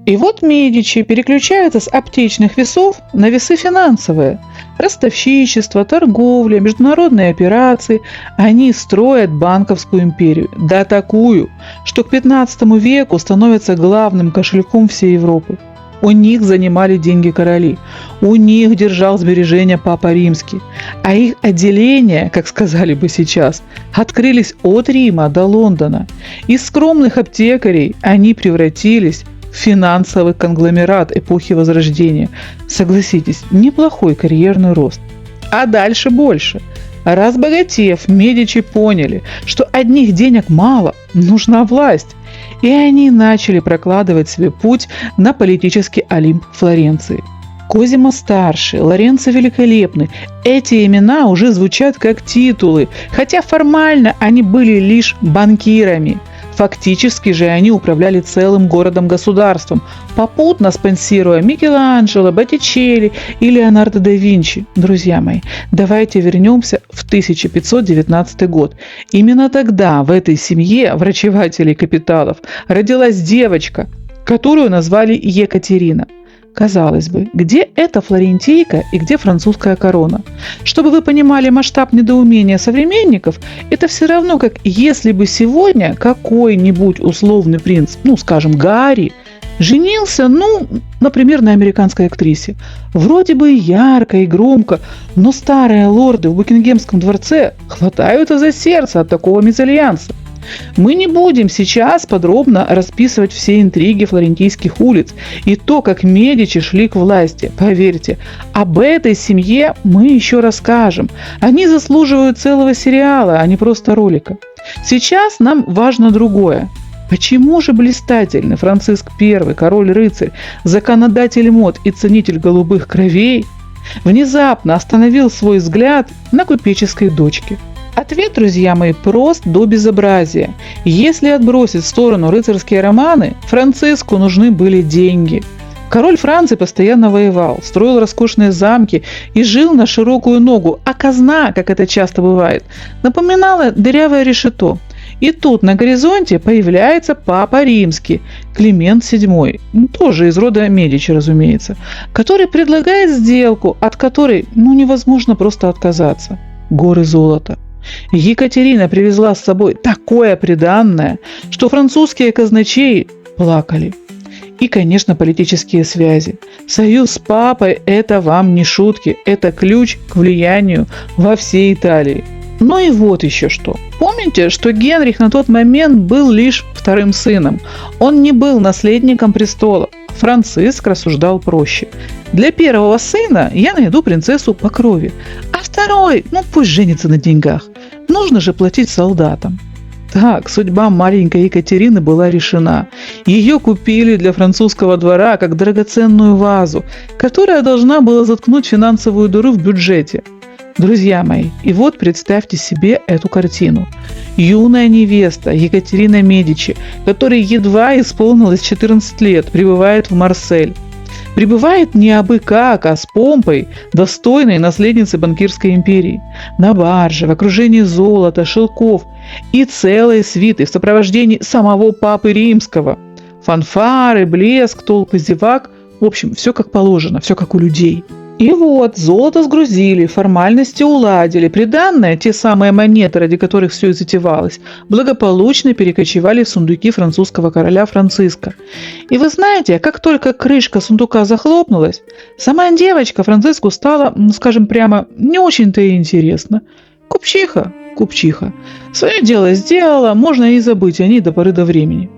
И вот Медичи переключаются с аптечных весов на весы финансовые. Ростовщичество, торговля, международные операции. Они строят банковскую империю. Да такую, что к 15 веку становится главным кошельком всей Европы. У них занимали деньги короли. У них держал сбережения Папа Римский. А их отделения, как сказали бы сейчас, открылись от Рима до Лондона. Из скромных аптекарей они превратились финансовый конгломерат эпохи Возрождения. Согласитесь, неплохой карьерный рост. А дальше больше. Разбогатев, Медичи поняли, что одних денег мало, нужна власть. И они начали прокладывать себе путь на политический Олимп Флоренции. Козимо Старший, Лоренцо Великолепный – эти имена уже звучат как титулы, хотя формально они были лишь банкирами. Фактически же они управляли целым городом-государством, попутно спонсируя Микеланджело, Боттичелли и Леонардо да Винчи. Друзья мои, давайте вернемся в 1519 год. Именно тогда в этой семье врачевателей капиталов родилась девочка, которую назвали Екатерина. Казалось бы, где эта флорентийка и где французская корона? Чтобы вы понимали масштаб недоумения современников, это все равно, как если бы сегодня какой-нибудь условный принц, скажем, Гарри, женился, например, на американской актрисе. Вроде бы ярко и громко, но старые лорды в Букингемском дворце хватаются за сердце от такого мезальянса. Мы не будем сейчас подробно расписывать все интриги флорентийских улиц и то, как Медичи шли к власти. Поверьте, об этой семье мы еще расскажем. Они заслуживают целого сериала, а не просто ролика. Сейчас нам важно другое. Почему же блистательный Франциск I, король-рыцарь, законодатель мод и ценитель голубых кровей, внезапно остановил свой взгляд на купеческой дочке? Ответ, друзья мои, прост до безобразия. Если отбросить в сторону рыцарские романы, Франциску нужны были деньги. Король Франции постоянно воевал, строил роскошные замки и жил на широкую ногу, а казна, как это часто бывает, напоминала дырявое решето. И тут на горизонте появляется Папа Римский, Климент VII, тоже из рода Медичи, разумеется, который предлагает сделку, от которой невозможно просто отказаться. Горы золота. Екатерина привезла с собой такое приданное, что французские казначеи плакали. И, конечно, политические связи. Союз с папой – это вам не шутки, это ключ к влиянию во всей Италии. Ну и вот еще что. Помните, что Генрих на тот момент был лишь вторым сыном. Он не был наследником престола. Франциск рассуждал проще. Для первого сына я найду принцессу по крови, а второй, пусть женится на деньгах. Нужно же платить солдатам. Так, судьба маленькой Екатерины была решена. Ее купили для французского двора как драгоценную вазу, которая должна была заткнуть финансовую дыру в бюджете. Друзья мои, и вот представьте себе эту картину. Юная невеста Екатерина Медичи, которой едва исполнилось 14 лет, прибывает в Марсель. Прибывает не абы как, а с помпой, достойной наследницы банкирской империи. На барже, в окружении золота, шелков и целой свиты в сопровождении самого Папы Римского. Фанфары, блеск, толпы зевак. В общем, все как положено, все как у людей. И вот, золото сгрузили, формальности уладили, приданное, те самые монеты, ради которых все и затевалось, благополучно перекочевали в сундуки французского короля Франциска. И вы знаете, как только крышка сундука захлопнулась, сама девочка Франциску стала, скажем прямо, не очень-то и интересно. Купчиха. Свое дело сделала, можно и забыть о ней до поры до времени.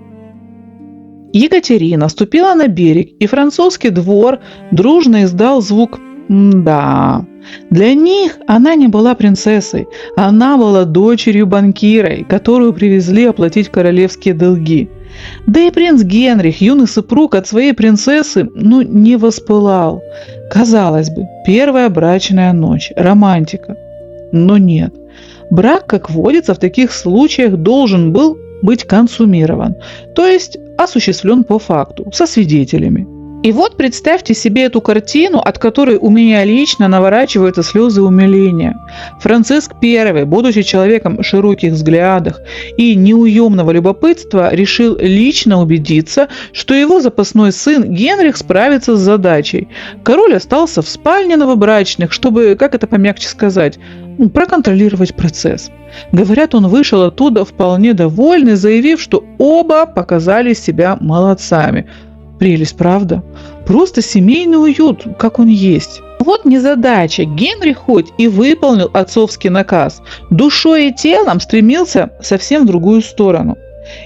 Екатерина ступила на берег, и французский двор дружно издал звук «да». Для них она не была принцессой, она была дочерью банкира, которую привезли оплатить королевские долги. Да и принц Генрих, юный супруг от своей принцессы, не воспылал. Казалось бы, первая брачная ночь, романтика. Но нет. Брак, как водится, в таких случаях должен был быть консумирован, то есть осуществлен по факту, со свидетелями. И вот представьте себе эту картину, от которой у меня лично наворачиваются слезы умиления. Франциск I, будучи человеком широких взглядов и неуемного любопытства, решил лично убедиться, что его запасной сын Генрих справится с задачей. Король остался в спальне новобрачных, чтобы, как это помягче сказать, проконтролировать процесс. Говорят, он вышел оттуда вполне довольный, заявив, что оба показали себя молодцами. Прелесть, правда? Просто семейный уют, как он есть. Вот незадача. Генрих хоть и выполнил отцовский наказ, душой и телом стремился совсем в другую сторону.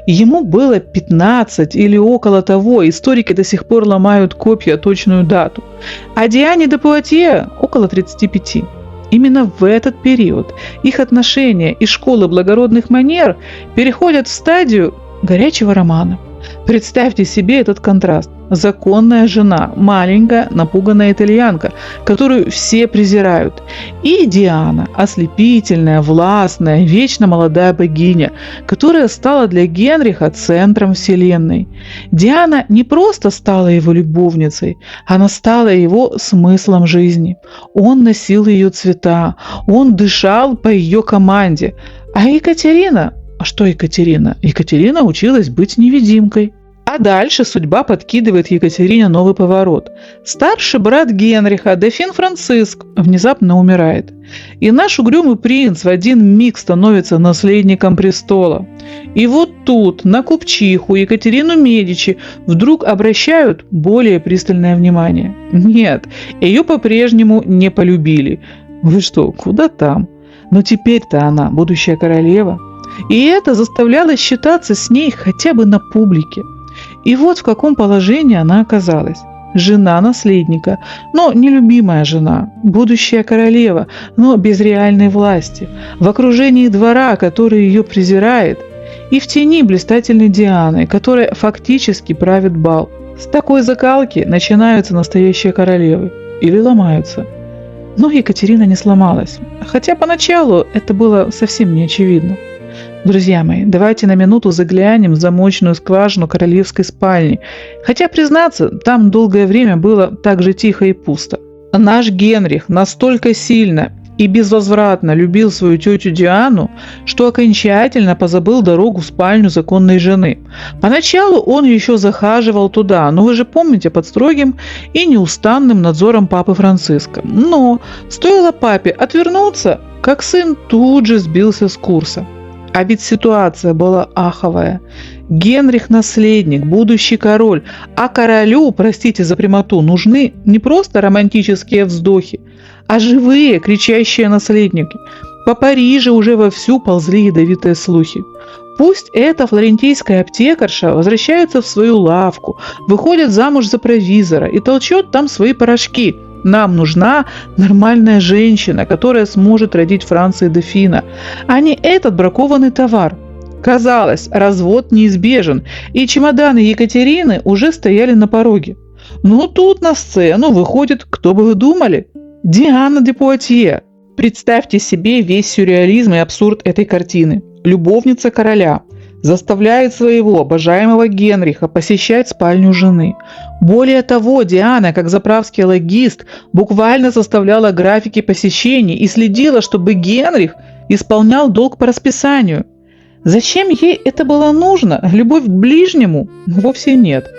Ему было 15 или около того, историки до сих пор ломают копья точную дату. А Диане де Пуатье около 35. Именно в этот период их отношения и школы благородных манер переходят в стадию горячего романа. Представьте себе этот контраст. Законная жена, маленькая, напуганная итальянка, которую все презирают. И Диана, ослепительная, властная, вечно молодая богиня, которая стала для Генриха центром вселенной. Диана не просто стала его любовницей, она стала его смыслом жизни. Он носил ее цвета, он дышал по ее команде. А Екатерина... А что Екатерина? Екатерина училась быть невидимкой. А дальше судьба подкидывает Екатерине новый поворот. Старший брат Генриха, дофин Франциск, внезапно умирает. И наш угрюмый принц в один миг становится наследником престола. И вот тут на купчиху Екатерину Медичи вдруг обращают более пристальное внимание. Нет, ее по-прежнему не полюбили. Вы что, куда там? Но теперь-то она будущая королева. И это заставляло считаться с ней хотя бы на публике. И вот в каком положении она оказалась. Жена наследника, но нелюбимая жена, будущая королева, но без реальной власти, в окружении двора, который ее презирает, и в тени блистательной Дианы, которая фактически правит бал. С такой закалки начинаются настоящие королевы или ломаются. Но Екатерина не сломалась, хотя поначалу это было совсем не очевидно. Друзья мои, давайте на минуту заглянем в замочную скважину королевской спальни. Хотя, признаться, там долгое время было так же тихо и пусто. Наш Генрих настолько сильно и безвозвратно любил свою тетю Диану, что окончательно позабыл дорогу в спальню законной жены. Поначалу он еще захаживал туда, но вы же помните, под строгим и неустанным надзором папы Франциска. Но стоило папе отвернуться, как сын тут же сбился с курса. А ведь ситуация была аховая. Генрих – наследник, будущий король, а королю, простите за прямоту, нужны не просто романтические вздохи, а живые, кричащие наследники. По Парижу уже вовсю ползли ядовитые слухи. Пусть эта флорентийская аптекарша возвращается в свою лавку, выходит замуж за провизора и толчет там свои порошки. Нам нужна нормальная женщина, которая сможет родить Франции дофина, а не этот бракованный товар. Казалось, развод неизбежен, и чемоданы Екатерины уже стояли на пороге. Но тут на сцену выходит, кто бы вы думали, Диана де Пуатье. Представьте себе весь сюрреализм и абсурд этой картины. Любовница короля заставляет своего обожаемого Генриха посещать спальню жены. Более того, Диана, как заправский логист, буквально составляла графики посещений и следила, чтобы Генрих исполнял долг по расписанию. Зачем ей это было нужно? Любовь к ближнему? Вовсе нет.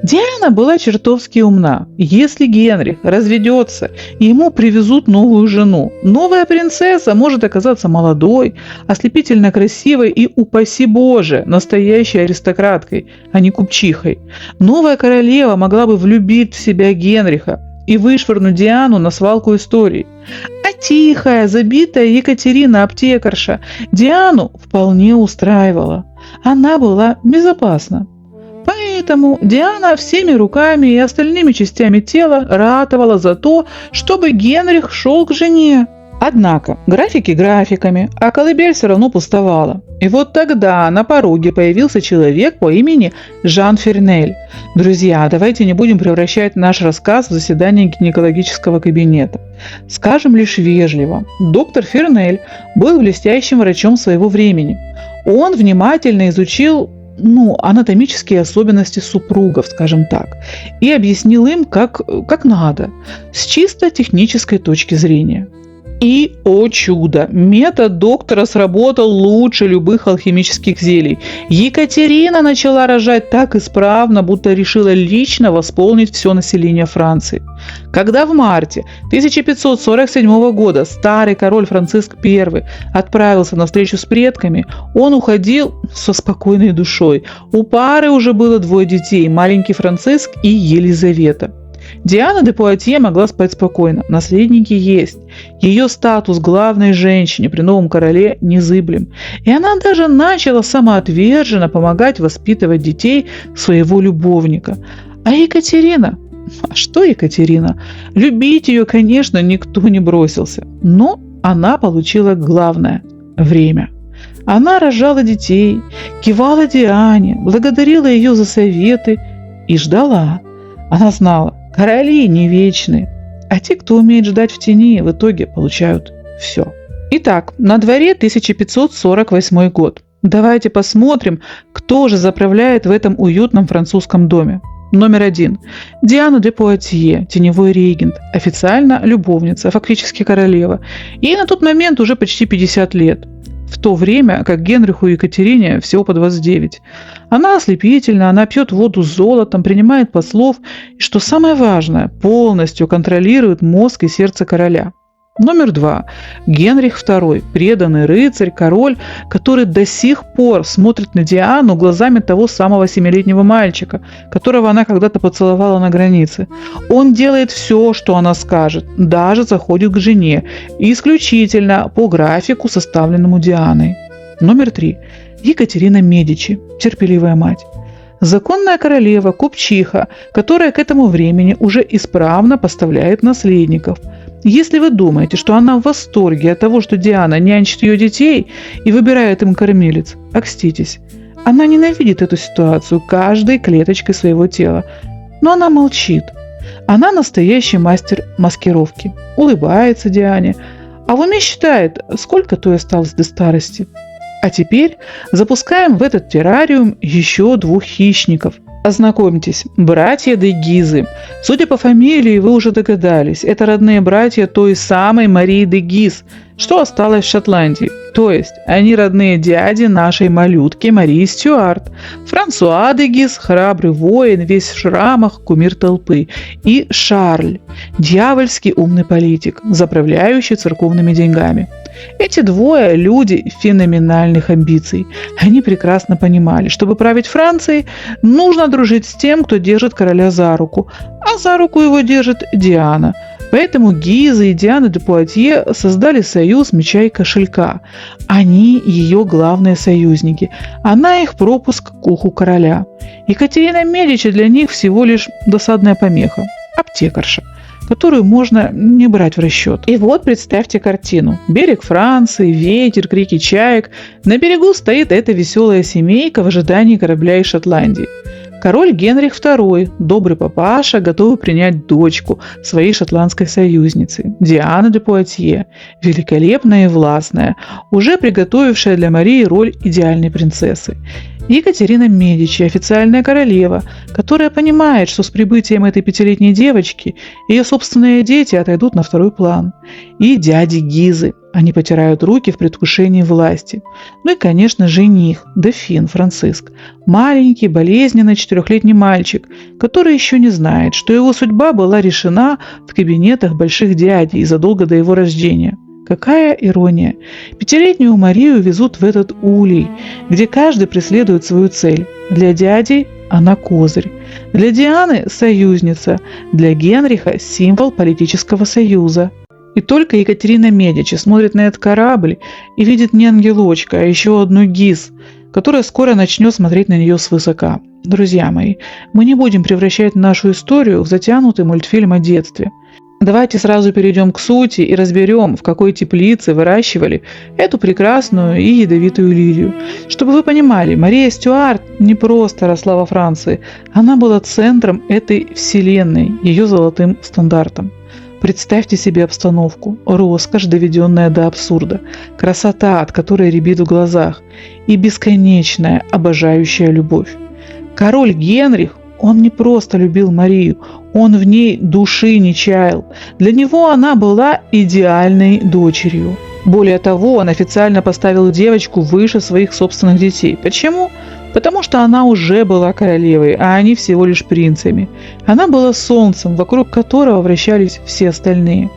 Диана была чертовски умна. Если Генрих разведется, ему привезут новую жену. Новая принцесса может оказаться молодой, ослепительно красивой и, упаси Боже, настоящей аристократкой, а не купчихой. Новая королева могла бы влюбить в себя Генриха и вышвырнуть Диану на свалку истории. А тихая, забитая Екатерина-аптекарша Диану вполне устраивала. Она была безопасна. Поэтому Диана всеми руками и остальными частями тела ратовала за то, чтобы Генрих шел к жене. Однако графики графиками, а колыбель все равно пустовала. И вот тогда на пороге появился человек по имени Жан Фернель. Друзья, давайте не будем превращать наш рассказ в заседание гинекологического кабинета. Скажем лишь вежливо. Доктор Фернель был блестящим врачом своего времени. Он внимательно изучил анатомические особенности супругов, скажем так, и объяснил им, как надо, с чисто технической точки зрения. И, о чудо, метод доктора сработал лучше любых алхимических зелий. Екатерина начала рожать так исправно, будто решила лично восполнить все население Франции. Когда в марте 1547 года старый король Франциск I отправился на встречу с предками, он уходил со спокойной душой. У пары уже было 2 детей, маленький Франциск и Елизавета. Диана де Пуатье могла спать спокойно. Наследники есть. Ее статус главной женщины при новом короле незыблем. И она даже начала самоотверженно помогать воспитывать детей своего любовника. А Екатерина? А что Екатерина? Любить ее, конечно, никто не бросился. Но она получила главное – время. Она рожала детей, кивала Диане, благодарила ее за советы и ждала. Она знала, короли не вечны, а те, кто умеет ждать в тени, в итоге получают все. Итак, на дворе 1548 год. Давайте посмотрим, кто же заправляет в этом уютном французском доме. Номер 1. Диана де Пуатье, теневой регент, официально любовница, фактически королева. Ей на тот момент уже почти 50 лет. В то время, как Генриху и Екатерине всего по 29. Она ослепительна, она пьет воду с золотом, принимает послов и, что самое важное, полностью контролирует мозг и сердце короля. Номер 2. Генрих II, преданный рыцарь, король, который до сих пор смотрит на Диану глазами того самого 7-летнего мальчика, которого она когда-то поцеловала на границе. Он делает все, что она скажет, даже заходит к жене, исключительно по графику, составленному Дианой. Номер 3. Екатерина Медичи, терпеливая мать. Законная королева, купчиха, которая к этому времени уже исправно поставляет наследников. Если вы думаете, что она в восторге от того, что Диана нянчит ее детей и выбирает им кормилец, окститесь. Она ненавидит эту ситуацию каждой клеточкой своего тела. Но она молчит. Она настоящий мастер маскировки. Улыбается Диане, а в уме считает, сколько той осталось до старости. А теперь запускаем в этот террариум еще 2 хищников. Ознакомьтесь, братья де Гизы. Судя по фамилии, вы уже догадались, это родные братья той самой Марии де Гиз, что осталось в Шотландии. То есть, они родные дяди нашей малютки Марии Стюарт. Франсуа де Гиз, храбрый воин, весь в шрамах, кумир толпы. И Шарль, дьявольский умный политик, заправляющий церковными деньгами. Эти двое – люди феноменальных амбиций. Они прекрасно понимали, чтобы править Францией, нужно дружить с тем, кто держит короля за руку, а за руку его держит Диана. Поэтому Гизы и Диана де Пуатье создали союз меча и кошелька. Они ее главные союзники. Она их пропуск к уху короля. Екатерина Медичи для них всего лишь досадная помеха, аптекарша, которую можно не брать в расчет. И вот представьте картину. Берег Франции, ветер, крики чаек. На берегу стоит эта веселая семейка в ожидании корабля из Шотландии. Король Генрих II, добрый папаша, готовый принять дочку своей шотландской союзницы, Диана де Пуатье, великолепная и властная, уже приготовившая для Марии роль идеальной принцессы. Екатерина Медичи, официальная королева, которая понимает, что с прибытием этой 5-летней девочки ее собственные дети отойдут на второй план. И дяди Гизы. Они потирают руки в предвкушении власти. Ну и, конечно, жених, дофин Франциск. Маленький, болезненный 4-летний мальчик, который еще не знает, что его судьба была решена в кабинетах больших дядей задолго до его рождения. Какая ирония! 5-летнюю Марию везут в этот улей, где каждый преследует свою цель. Для дядей она козырь, для Дианы – союзница, для Генриха – символ политического союза. И только Екатерина Медичи смотрит на этот корабль и видит не ангелочка, а еще одну Гиз, которая скоро начнет смотреть на нее свысока. Друзья мои, мы не будем превращать нашу историю в затянутый мультфильм о детстве. Давайте сразу перейдем к сути и разберем, в какой теплице выращивали эту прекрасную и ядовитую лилию. Чтобы вы понимали, Мария Стюарт не просто росла во Франции, она была центром этой вселенной, ее золотым стандартом. Представьте себе обстановку, роскошь, доведенная до абсурда, красота, от которой рябит в глазах, и бесконечная, обожающая любовь. Король Генрих, он не просто любил Марию, он в ней души не чаял. Для него она была идеальной дочерью. Более того, он официально поставил девочку выше своих собственных детей. Почему? Потому что она уже была королевой, а они всего лишь принцами. Она была солнцем, вокруг которого вращались все остальные.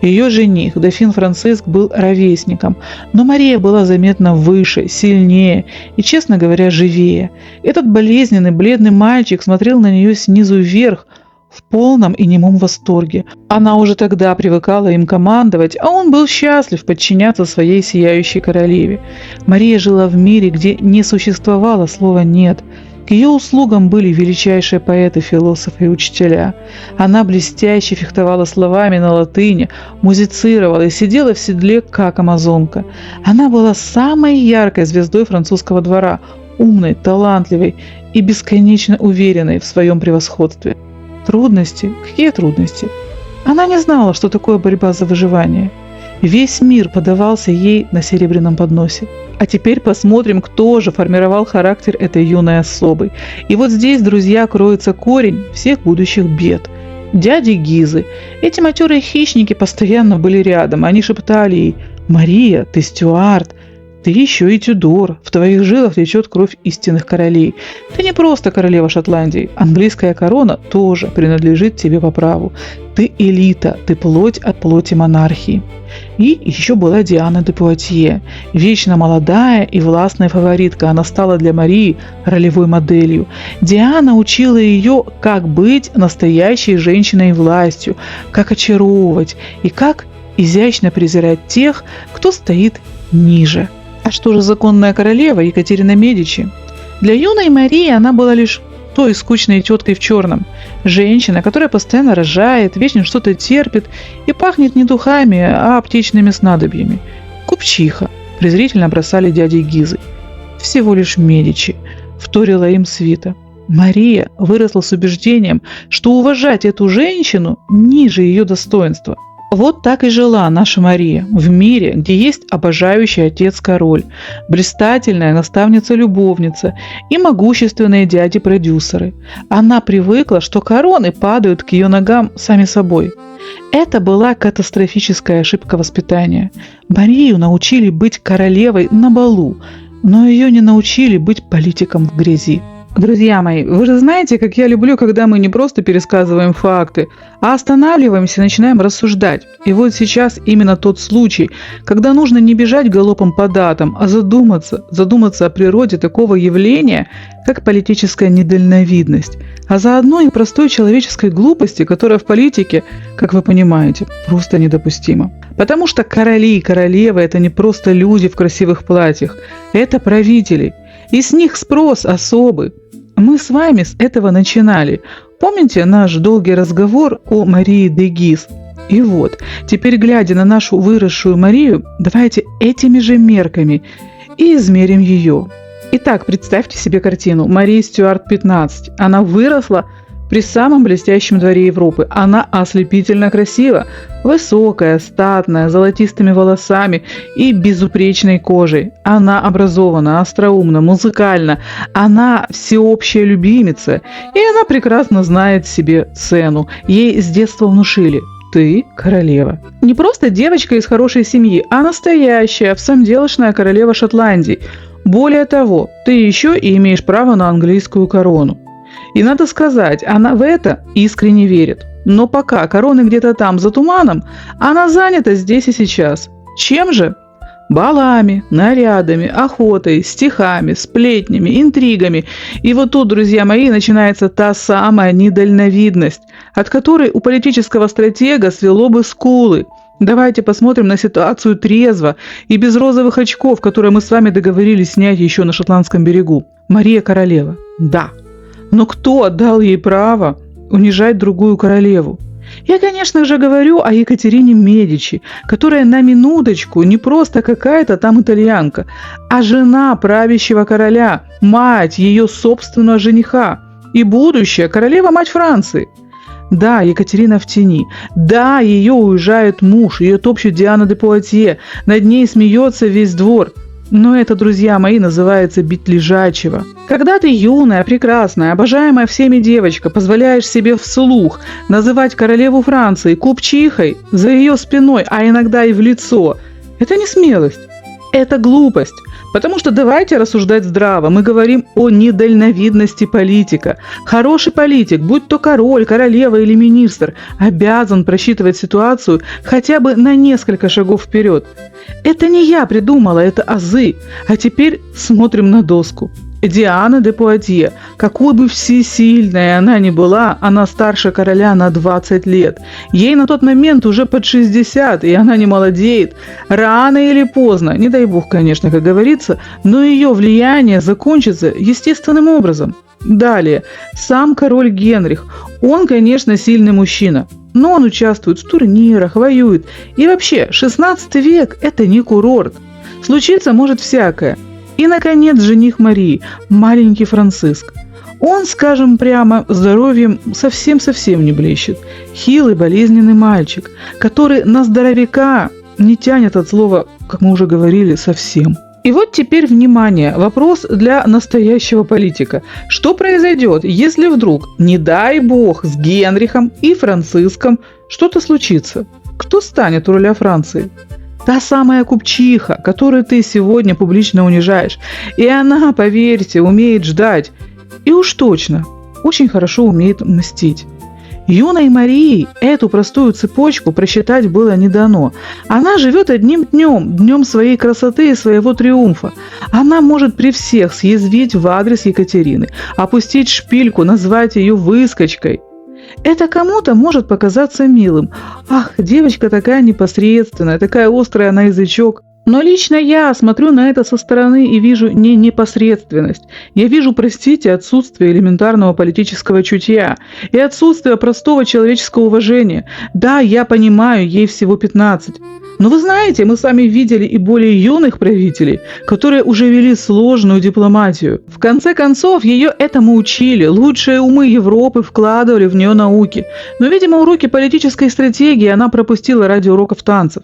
Ее жених, дофин Франциск, был ровесником, но Мария была заметно выше, сильнее и, честно говоря, живее. Этот болезненный, бледный мальчик смотрел на нее снизу вверх, в полном и немом восторге. Она уже тогда привыкала им командовать, а он был счастлив подчиняться своей сияющей королеве. Мария жила в мире, где не существовало слова «нет». К ее услугам были величайшие поэты, философы и учителя. Она блестяще фехтовала словами на латыни, музицировала и сидела в седле, как амазонка. Она была самой яркой звездой французского двора, умной, талантливой и бесконечно уверенной в своем превосходстве. Трудности? Какие трудности? Она не знала, что такое борьба за выживание. Весь мир подавался ей на серебряном подносе. А теперь посмотрим, кто же формировал характер этой юной особы. И вот здесь, друзья, кроется корень всех будущих бед. Дяди Гизы. Эти матерые хищники постоянно были рядом. Они шептали ей: «Мария, ты Стюарт, ты еще и Тюдор, в твоих жилах течет кровь истинных королей. Ты не просто королева Шотландии, английская корона тоже принадлежит тебе по праву. Ты элита, ты плоть от плоти монархии». И еще была Диана де Пуатье, вечно молодая и властная фаворитка. Она стала для Марии ролевой моделью. Диана учила ее, как быть настоящей женщиной и властью, как очаровывать и как изящно презирать тех, кто стоит ниже. А что же законная королева Екатерина Медичи? Для юной Марии она была лишь той скучной теткой в черном. Женщина, которая постоянно рожает, вечно что-то терпит и пахнет не духами, а аптечными снадобьями. Купчиха, презрительно бросали дяди Гизы. Всего лишь Медичи, вторила им свита. Мария выросла с убеждением, что уважать эту женщину ниже ее достоинства. Вот так и жила наша Мария в мире, где есть обожающий отец-король, блистательная наставница-любовница и могущественные дяди-продюсеры. Она привыкла, что короны падают к ее ногам сами собой. Это была катастрофическая ошибка воспитания. Марию научили быть королевой на балу, но ее не научили быть политиком в грязи. Друзья мои, вы же знаете, как я люблю, когда мы не просто пересказываем факты, а останавливаемся и начинаем рассуждать. И вот сейчас именно тот случай, когда нужно не бежать галопом по датам, а задуматься о природе такого явления, как политическая недальновидность, а заодно и простой человеческой глупости, которая в политике, как вы понимаете, просто недопустима. Потому что короли и королевы – это не просто люди в красивых платьях, это правители. И с них спрос особый. Мы с вами с этого начинали. Помните наш долгий разговор о Марии де Гиз? И вот, теперь глядя на нашу выросшую Марию, давайте этими же мерками и измерим ее. Итак, представьте себе картину. Мария Стюарт 15. Она выросла при самом блестящем дворе Европы. Она ослепительно красива, высокая, статная, с золотистыми волосами и безупречной кожей. Она образована, остроумна, музыкальна. Она всеобщая любимица, и она прекрасно знает себе цену. Ей с детства внушили: ты королева. Не просто девочка из хорошей семьи, а настоящая, всамделочная королева Шотландии. Более того, ты еще и имеешь право на английскую корону. И надо сказать, она в это искренне верит. Но пока корона где-то там за туманом, она занята здесь и сейчас. Чем же? Балами, нарядами, охотой, стихами, сплетнями, интригами. И вот тут, друзья мои, начинается та самая недальновидность, от которой у политического стратега свело бы скулы. Давайте посмотрим на ситуацию трезво и без розовых очков, которые мы с вами договорились снять еще на Шотландском берегу. Мария королева. Да. Но кто отдал ей право унижать другую королеву? Я, конечно же, говорю о Екатерине Медичи, которая на минуточку не просто какая-то там итальянка, а жена правящего короля, мать ее собственного жениха и будущая королева-мать Франции. Да, Екатерина в тени. Да, ее уезжает муж, ее топчет Диана де Пуатье, над ней смеется весь двор. Но это, друзья мои, называется бить лежачего. Когда ты юная, прекрасная, обожаемая всеми девочка, позволяешь себе вслух называть королеву Франции купчихой за ее спиной, а иногда и в лицо, это не смелость, это глупость. Потому что давайте рассуждать здраво. Мы говорим о недальновидности политика. Хороший политик, будь то король, королева или министр, обязан просчитывать ситуацию хотя бы на несколько шагов вперед. Это не я придумала, это азы. А теперь смотрим на доску. Диана де Пуатье, какой бы всесильной она ни была, она старше короля на 20 лет. Ей на тот момент уже под 60, и она не молодеет. Рано или поздно, не дай бог, конечно, как говорится, но ее влияние закончится естественным образом. Далее, сам король Генрих. Он, конечно, сильный мужчина, но он участвует в турнирах, воюет. И вообще, 16 век – это не курорт. Случиться может всякое. И, наконец, жених Марии, маленький Франциск. Он, скажем прямо, здоровьем совсем-совсем не блещет. Хилый, болезненный мальчик, который на здоровяка не тянет от слова, как мы уже говорили, совсем. И вот теперь, внимание, вопрос для настоящего политика. Что произойдет, если вдруг, не дай бог, с Генрихом и Франциском что-то случится? Кто станет у руля Франции? Та самая купчиха, которую ты сегодня публично унижаешь. И она, поверьте, умеет ждать. И уж точно, очень хорошо умеет мстить. Юной Марии эту простую цепочку просчитать было не дано. Она живет одним днем, днем своей красоты и своего триумфа. Она может при всех съязвить в адрес Екатерины, опустить шпильку, назвать ее выскочкой. Это кому-то может показаться милым. Ах, девочка такая непосредственная, такая острая на язычок. Но лично я смотрю на это со стороны и вижу не непосредственность. Я вижу, простите, отсутствие элементарного политического чутья и отсутствие простого человеческого уважения. Да, я понимаю, ей всего 15. Но вы знаете, мы с вами видели и более юных правителей, которые уже вели сложную дипломатию. В конце концов, ее этому учили. Лучшие умы Европы вкладывали в нее науки. Но, видимо, уроки политической стратегии она пропустила ради уроков танцев.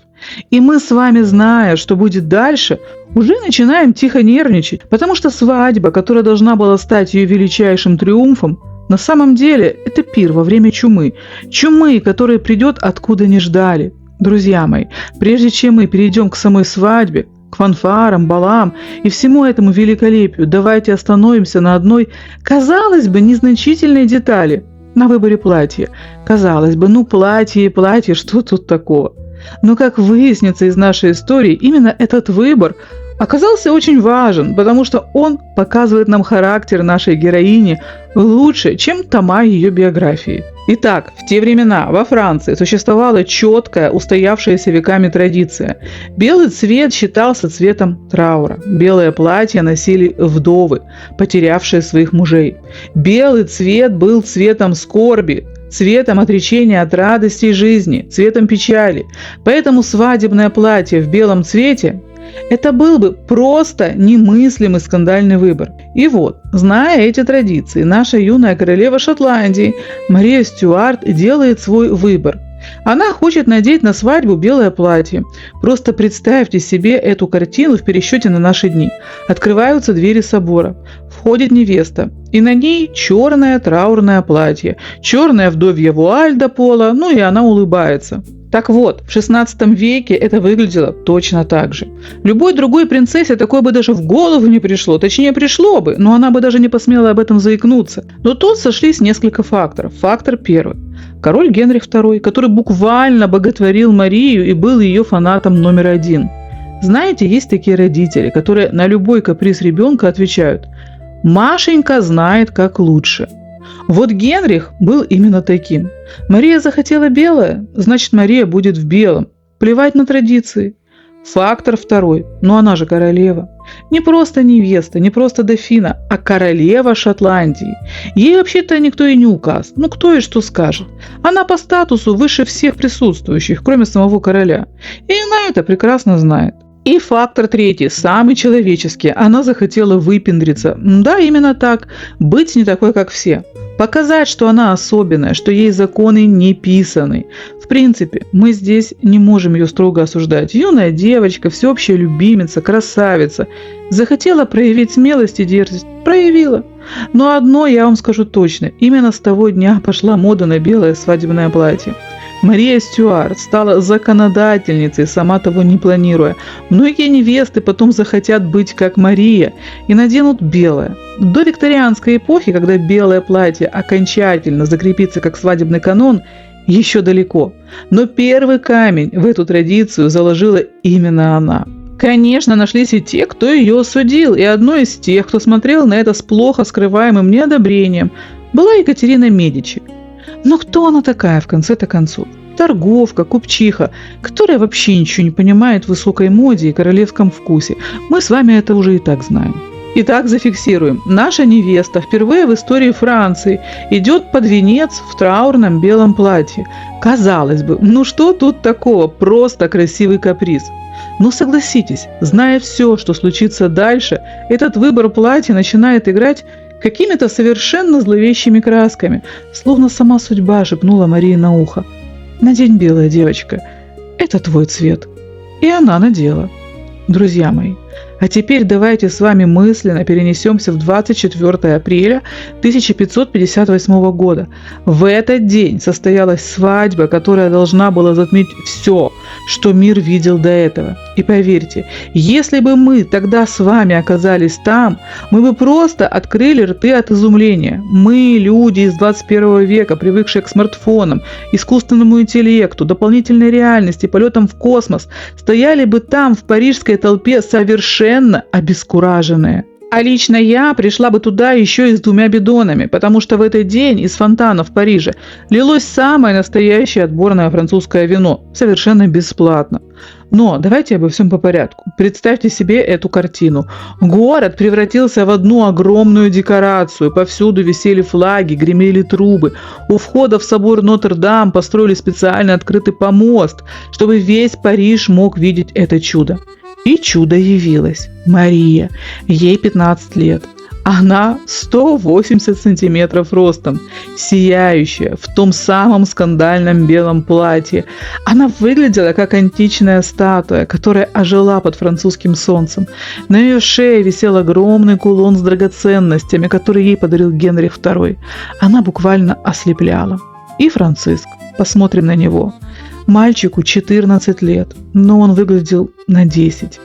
И мы с вами, зная, что будет дальше, уже начинаем тихо нервничать, потому что свадьба, которая должна была стать ее величайшим триумфом, на самом деле это пир во время чумы. Чумы, которая придет откуда не ждали. Друзья мои, прежде чем мы перейдем к самой свадьбе, к фанфарам, балам и всему этому великолепию, давайте остановимся на одной, казалось бы, незначительной детали – на выборе платья. Казалось бы, платье и платье, что тут такого? Но, как выяснится из нашей истории, именно этот выбор оказался очень важен, потому что он показывает нам характер нашей героини лучше, чем тома ее биографии. Итак, в те времена во Франции существовала четкая, устоявшаяся веками традиция. Белый цвет считался цветом траура. Белое платье носили вдовы, потерявшие своих мужей. Белый цвет был цветом скорби, цветом отречения от радости жизни, цветом печали. Поэтому свадебное платье в белом цвете – это был бы просто немыслимый скандальный выбор. И вот, зная эти традиции, наша юная королева Шотландии Мария Стюарт делает свой выбор. Она хочет надеть на свадьбу белое платье. Просто представьте себе эту картину в пересчете на наши дни. Открываются двери собора. Входит невеста. И на ней черное траурное платье. Черная вдовья вуаль до пола. И она улыбается. Так вот, в XVI веке это выглядело точно так же. Любой другой принцессе такое бы даже в голову не пришло. Точнее, пришло бы, но она бы даже не посмела об этом заикнуться. Но тут сошлись несколько факторов. Фактор первый. Король Генрих II, который буквально боготворил Марию и был ее фанатом номер один. Знаете, есть такие родители, которые на любой каприз ребенка отвечают: «Машенька знает, как лучше». Вот Генрих был именно таким. Мария захотела белое, значит, Мария будет в белом. Плевать на традиции. Фактор второй. Она же королева. Не просто невеста, не просто дофина, а королева Шотландии. Ей вообще-то никто и не указ. Кто и что скажет. Она по статусу выше всех присутствующих, кроме самого короля. И она это прекрасно знает. И фактор третий, самый человеческий. Она захотела выпендриться. Да, именно так. Быть не такой, как все. Показать, что она особенная, что ей законы не писаны. В принципе, мы здесь не можем ее строго осуждать. Юная девочка, всеобщая любимица, красавица. Захотела проявить смелость и дерзость. Проявила. Но одно я вам скажу точно. Именно с того дня пошла мода на белое свадебное платье. Мария Стюарт стала законодательницей, сама того не планируя. Многие невесты потом захотят быть как Мария и наденут белое. До викторианской эпохи, когда белое платье окончательно закрепится как свадебный канон, еще далеко. Но первый камень в эту традицию заложила именно она. Конечно, нашлись и те, кто ее осудил, и одной из тех, кто смотрел на это с плохо скрываемым неодобрением, была Екатерина Медичи. Но кто она такая в конце-то концов? Торговка, купчиха, которая вообще ничего не понимает в высокой моде и королевском вкусе. Мы с вами это уже и так знаем. Итак, зафиксируем. Наша невеста впервые в истории Франции идет под венец в траурном белом платье. Казалось бы, что тут такого? Просто красивый каприз. Но согласитесь, зная все, что случится дальше, этот выбор платья начинает играть какими-то совершенно зловещими красками, словно сама судьба шепнула Марии на ухо: «Надень белое, девочка, это твой цвет». И она надела. Друзья мои, а теперь давайте с вами мысленно перенесемся в 24 апреля 1558 года. В этот день состоялась свадьба, которая должна была затмить все, что мир видел до этого. И поверьте, если бы мы тогда с вами оказались там, мы бы просто открыли рты от изумления. Мы, люди из 21 века, привыкшие к смартфонам, искусственному интеллекту, дополнительной реальности, полетам в космос, стояли бы там в парижской толпе совершенно обескураженные. А лично я пришла бы туда еще и с 2 бидонами, потому что в этот день из фонтана в Париже лилось самое настоящее отборное французское вино, совершенно бесплатно. Но давайте обо всем по порядку. Представьте себе эту картину. Город превратился в одну огромную декорацию. Повсюду висели флаги, гремели трубы. У входа в собор Нотр-Дам построили специально открытый помост, чтобы весь Париж мог видеть это чудо. И чудо явилось. Мария. Ей 15 лет. Она 180 сантиметров ростом, сияющая в том самом скандальном белом платье. Она выглядела как античная статуя, которая ожила под французским солнцем. На ее шее висел огромный кулон с драгоценностями, который ей подарил Генрих II. Она буквально ослепляла. И Франциск. Посмотрим на него. Мальчику 14 лет, но он выглядел на 10.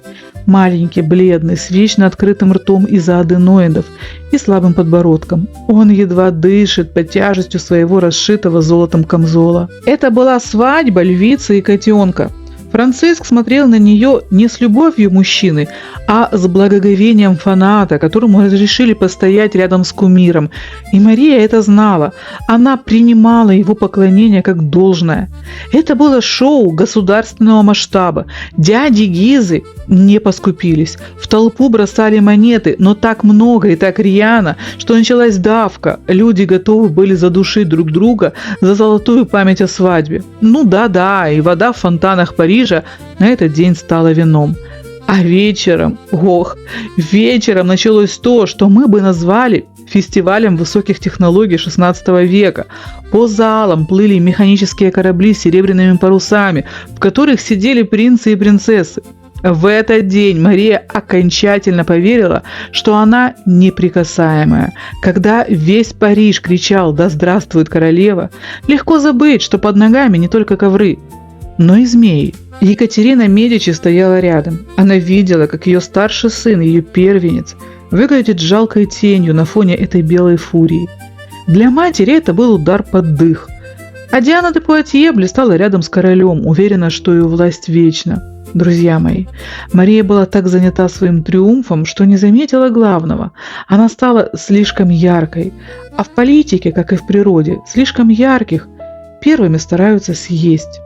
Маленький, бледный, с вечно открытым ртом из-за аденоидов и слабым подбородком. Он едва дышит под тяжестью своего расшитого золотом камзола. Это была свадьба львицы и котенка. Франциск смотрел на нее не с любовью мужчины, а с благоговением фаната, которому разрешили постоять рядом с кумиром. И Мария это знала. Она принимала его поклонение как должное. Это было шоу государственного масштаба. Дяди Гизы не поскупились. В толпу бросали монеты, но так много и так рьяно, что началась давка. Люди готовы были задушить друг друга за золотую память о свадьбе. Ну да-да, и вода в фонтанах Парижа на этот день стала вином. А вечером началось то, что мы бы назвали фестивалем высоких технологий XVI века. По залам плыли механические корабли с серебряными парусами, в которых сидели принцы и принцессы. В этот день Мария окончательно поверила, что она неприкасаемая. Когда весь Париж кричал «Да здравствует королева!», легко забыть, что под ногами не только ковры, но и змеи. Екатерина Медичи стояла рядом. Она видела, как ее старший сын, ее первенец, выглядит жалкой тенью на фоне этой белой фурии. Для матери это был удар под дых. А Диана де Пуатье блистала рядом с королем, уверена, что ее власть вечна. Друзья мои, Мария была так занята своим триумфом, что не заметила главного. Она стала слишком яркой. А в политике, как и в природе, слишком ярких первыми стараются съесть.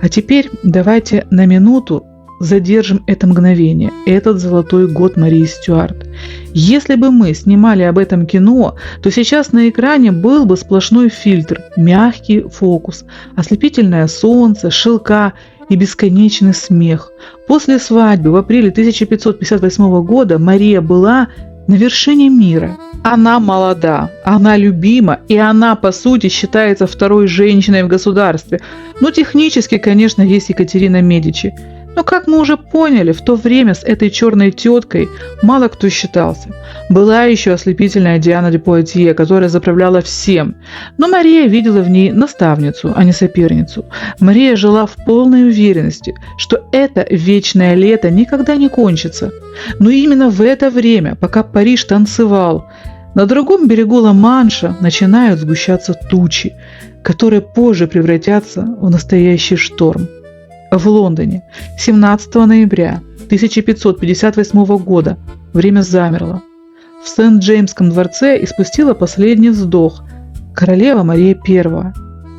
А теперь давайте на минуту задержим это мгновение, этот золотой год Марии Стюарт. Если бы мы снимали об этом кино, то сейчас на экране был бы сплошной фильтр, мягкий фокус, ослепительное солнце, шелка и бесконечный смех. После свадьбы в апреле 1558 года Мария была на вершине мира. Она молода, она любима, и она, по сути, считается второй женщиной в государстве. Но технически, конечно, есть Екатерина Медичи. Но, как мы уже поняли, в то время с этой черной теткой мало кто считался. Была еще ослепительная Диана де Пуатье, которая заправляла всем. Но Мария видела в ней наставницу, а не соперницу. Мария жила в полной уверенности, что это вечное лето никогда не кончится. Но именно в это время, пока Париж танцевал, на другом берегу Ла-Манша начинают сгущаться тучи, которые позже превратятся в настоящий шторм. В Лондоне 17 ноября 1558 года время замерло. В Сент-Джеймском дворце испустила последний вздох королева Мария I.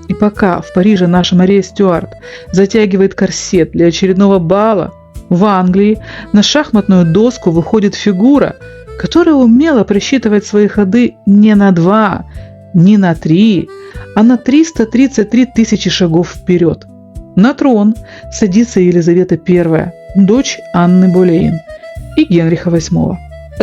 И пока в Париже наша Мария Стюарт затягивает корсет для очередного бала, в Англии на шахматную доску выходит фигура, которая умела просчитывать свои ходы не на 2, не на 3, а на 333 тысячи шагов вперед. На трон садится Елизавета I, дочь Анны Болейн и Генриха VIII.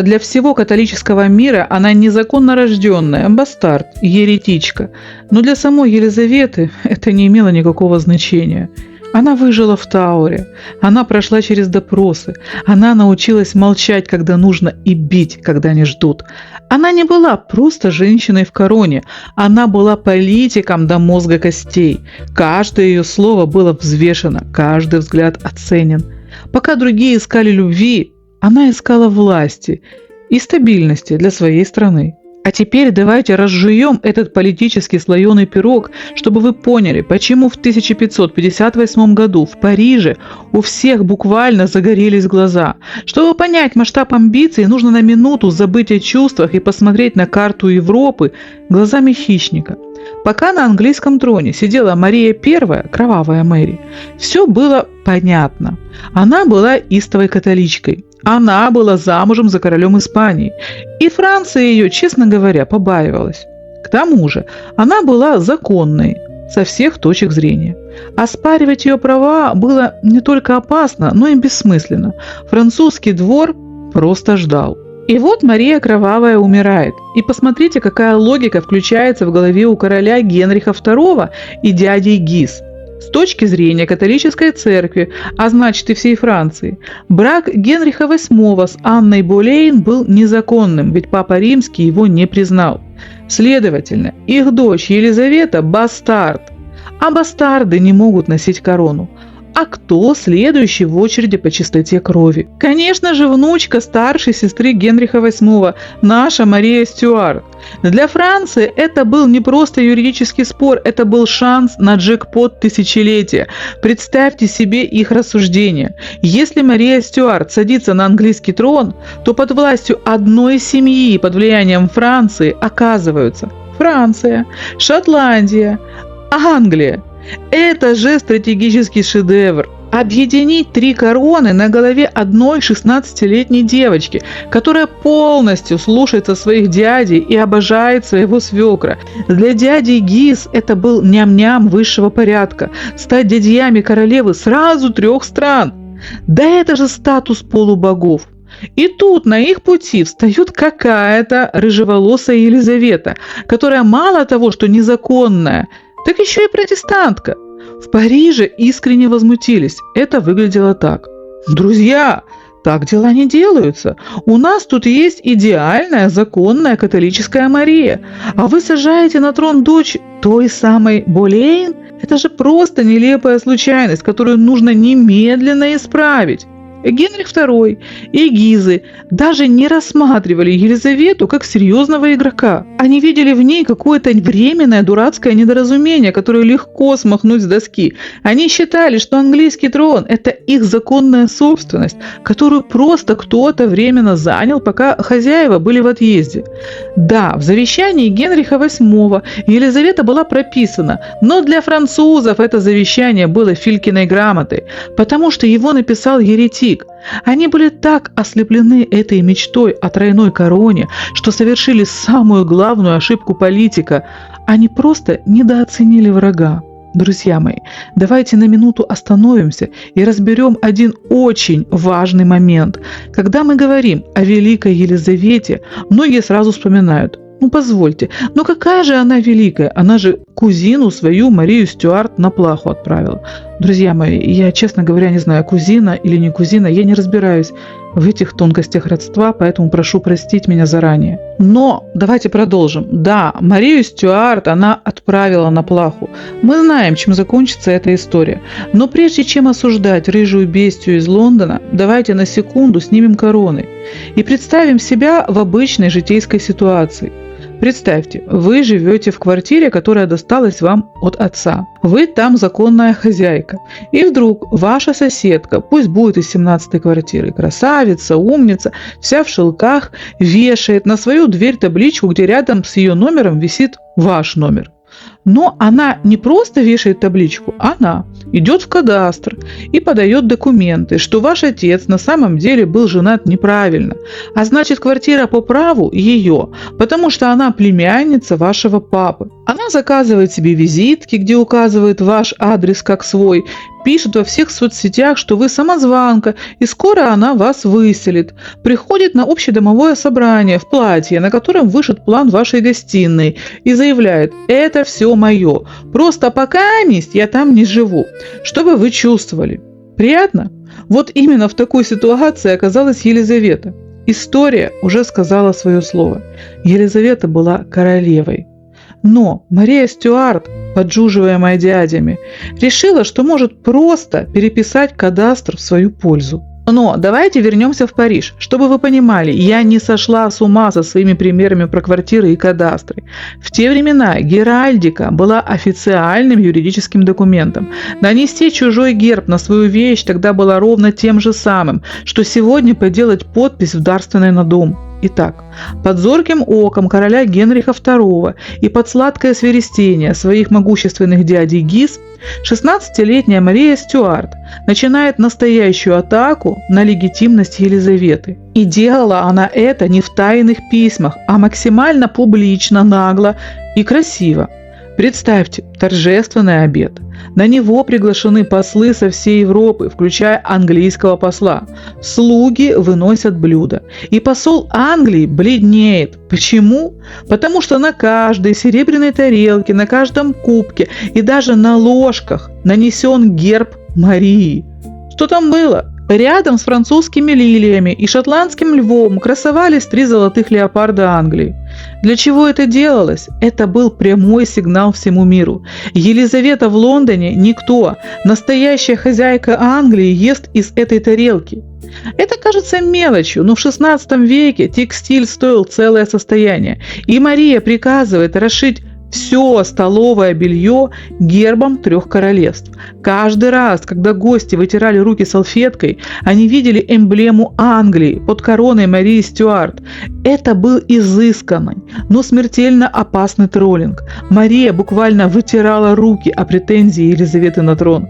Для всего католического мира она незаконно рожденная, бастард, еретичка, но для самой Елизаветы это не имело никакого значения. Она выжила в Тауре, она прошла через допросы, она научилась молчать, когда нужно, и бить, когда не ждут. Она не была просто женщиной в короне, она была политиком до мозга костей. Каждое ее слово было взвешено, каждый взгляд оценен. Пока другие искали любви, она искала власти и стабильности для своей страны. А теперь давайте разжуем этот политический слоеный пирог, чтобы вы поняли, почему в 1558 году в Париже у всех буквально загорелись глаза. Чтобы понять масштаб амбиций, нужно на минуту забыть о чувствах и посмотреть на карту Европы глазами хищника. Пока на английском троне сидела Мария I, кровавая Мэри, все было понятно. Она была истовой католичкой. Она была замужем за королем Испании. И Франция ее, честно говоря, побаивалась. К тому же она была законной со всех точек зрения. Оспаривать ее права было не только опасно, но и бессмысленно. Французский двор просто ждал. И вот Мария Кровавая умирает. И посмотрите, какая логика включается в голове у короля Генриха II и дяди Гиз. С точки зрения католической церкви, а значит и всей Франции, брак Генриха VIII с Анной Болейн был незаконным, ведь Папа Римский его не признал. Следовательно, их дочь Елизавета – бастард, а бастарды не могут носить корону. А кто следующий в очереди по чистоте крови? Конечно же, внучка старшей сестры Генриха VIII, наша Мария Стюарт. Для Франции это был не просто юридический спор, это был шанс на джекпот тысячелетия. Представьте себе их рассуждения. Если Мария Стюарт садится на английский трон, то под властью одной семьи, под влиянием Франции оказываются Франция, Шотландия, Англия. Это же стратегический шедевр. Объединить 3 короны на голове одной 16-летней девочки, которая полностью слушается своих дядей и обожает своего свекра. Для дяди Гиз это был ням-ням высшего порядка. Стать дядьями королевы сразу 3 стран. Да это же статус полубогов. И тут на их пути встает какая-то рыжеволосая Елизавета, которая мало того, что незаконная, так еще и протестантка. В Париже искренне возмутились. Это выглядело так. Друзья, так дела не делаются. У нас тут есть идеальная, законная католическая Мария. А вы сажаете на трон дочь той самой Болейн? Это же просто нелепая случайность, которую нужно немедленно исправить. Генрих II и Гизы даже не рассматривали Елизавету как серьезного игрока. Они видели в ней какое-то временное дурацкое недоразумение, которое легко смахнуть с доски. Они считали, что английский трон – это их законная собственность, которую просто кто-то временно занял, пока хозяева были в отъезде. Да, в завещании Генриха VIII Елизавета была прописана, но для французов это завещание было Филькиной грамотой, потому что его написал еретик. Они были так ослеплены этой мечтой о тройной короне, что совершили самую главную ошибку политика. Они просто недооценили врага. Друзья мои, давайте на минуту остановимся и разберем один очень важный момент. Когда мы говорим о Великой Елизавете, многие сразу вспоминают: ну позвольте, но какая же она великая? Она же кузину свою Марию Стюарт на плаху отправила. Друзья мои, я, честно говоря, не знаю, кузина или не кузина, я не разбираюсь в этих тонкостях родства, поэтому прошу простить меня заранее. Но давайте продолжим. Да, Марию Стюарт она отправила на плаху. Мы знаем, чем закончится эта история. Но прежде чем осуждать рыжую бестию из Лондона, давайте на секунду снимем короны и представим себя в обычной житейской ситуации. Представьте, вы живете в квартире, которая досталась вам от отца. Вы там законная хозяйка. И вдруг ваша соседка, пусть будет из 17-й квартиры, красавица, умница, вся в шелках, вешает на свою дверь табличку, где рядом с ее номером висит ваш номер. Но она не просто вешает табличку, она идет в кадастр и подает документы, что ваш отец на самом деле был женат неправильно, а значит квартира по праву ее, потому что она племянница вашего папы. Она заказывает себе визитки, где указывает ваш адрес как свой, пишет во всех соцсетях, что вы самозванка, и скоро она вас выселит. Приходит на общедомовое собрание в платье, на котором вышит план вашей гостиной, и заявляет: это все мое, просто покаместь я там не живу. Чтобы вы чувствовали. Приятно? Вот именно в такой ситуации оказалась Елизавета. История уже сказала свое слово. Елизавета была королевой. Но Мария Стюарт, поджуживаемая дядями, решила, что может просто переписать кадастр в свою пользу. Но давайте вернемся в Париж. Чтобы вы понимали, я не сошла с ума со своими примерами про квартиры и кадастры. В те времена геральдика была официальным юридическим документом. Нанести чужой герб на свою вещь тогда было ровно тем же самым, что сегодня поделать подпись в дарственной на дом. Итак, под зорким оком короля Генриха II и под сладкое свиристение своих могущественных дядей Гиз 16-летняя Мария Стюарт начинает настоящую атаку на легитимность Елизаветы. И делала она это не в тайных письмах, а максимально публично, нагло и красиво. Представьте, торжественный обед. На него приглашены послы со всей Европы, включая английского посла. Слуги выносят блюда. И посол Англии бледнеет. Почему? Потому что на каждой серебряной тарелке, на каждом кубке и даже на ложках нанесен герб Марии. Что там было? Рядом с французскими лилиями и шотландским львом красовались 3 золотых леопарда Англии. Для чего это делалось? Это был прямой сигнал всему миру. Елизавета в Лондоне никто. Настоящая хозяйка Англии ест из этой тарелки. Это кажется мелочью, но в XVI веке текстиль стоил целое состояние. И Мария приказывает расшить все столовое белье гербом 3 королевств. Каждый раз, когда гости вытирали руки салфеткой, они видели эмблему Англии под короной Марии Стюарт. Это был изысканный, но смертельно опасный троллинг. Мария буквально вытирала руки о претензии Елизаветы на трон.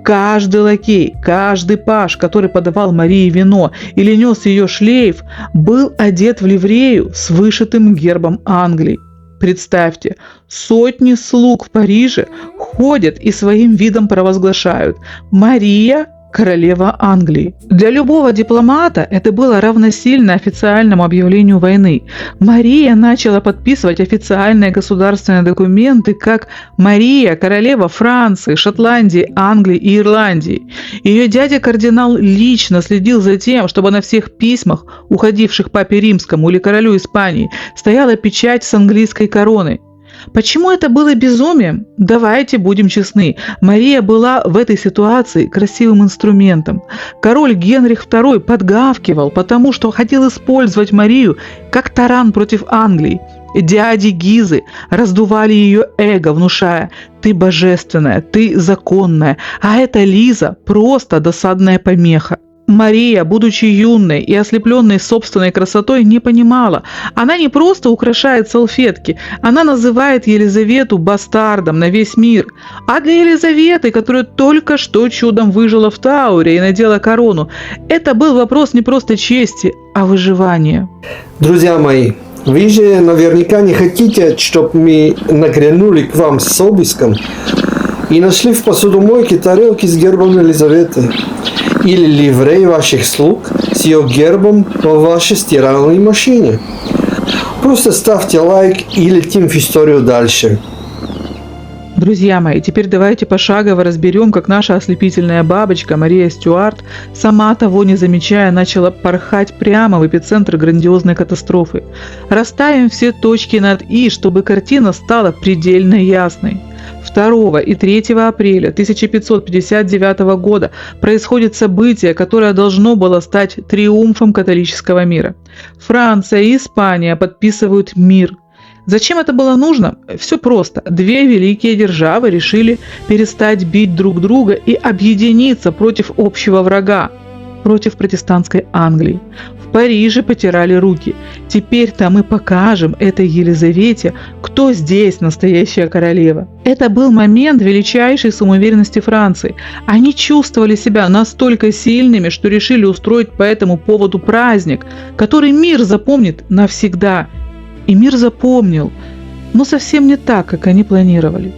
Каждый лакей, каждый паж, который подавал Марии вино или нес ее шлейф, был одет в ливрею с вышитым гербом Англии. Представьте, сотни слуг в Париже ходят и своим видом провозглашают: «Мария – королева Англии». Для любого дипломата это было равносильно официальному объявлению войны. Мария начала подписывать официальные государственные документы как Мария – королева Франции, Шотландии, Англии и Ирландии. Ее дядя-кардинал лично следил за тем, чтобы на всех письмах, уходивших папе Римскому или королю Испании, стояла печать с английской короны. Почему это было безумием? Давайте будем честны. Мария была в этой ситуации красивым инструментом. Король Генрих II подгавкивал, потому что хотел использовать Марию как таран против Англии. Дяди Гизы раздували ее эго, внушая: «Ты божественная, ты законная, а эта Лиза просто досадная помеха». Мария, будучи юной и ослепленной собственной красотой, не понимала. Она не просто украшает салфетки, она называет Елизавету бастардом на весь мир. А для Елизаветы, которая только что чудом выжила в Тауре и надела корону, это был вопрос не просто чести, а выживания. Друзья мои, вы же наверняка не хотите, чтобы мы нагрянули к вам с обыском и нашли в посудомойке тарелки с гербом Елизаветы или ливрей ваших слуг с ее гербом в вашей стиральной машине. Просто ставьте лайк и летим в историю дальше. Друзья мои, теперь давайте пошагово разберем, как наша ослепительная бабочка Мария Стюарт, сама того не замечая, начала порхать прямо в эпицентр грандиозной катастрофы. Расставим все точки над «и», чтобы картина стала предельно ясной. 2 и 3 апреля 1559 года происходит событие, которое должно было стать триумфом католического мира. Франция и Испания подписывают мир. Зачем это было нужно? Все просто. 2 великие державы решили перестать бить друг друга и объединиться против общего врага, против протестантской Англии. В Париже потирали руки. Теперь-то мы покажем этой Елизавете, кто здесь настоящая королева. Это был момент величайшей самоуверенности Франции. Они чувствовали себя настолько сильными, что решили устроить по этому поводу праздник, который мир запомнит навсегда. И мир запомнил, но совсем не так, как они планировали.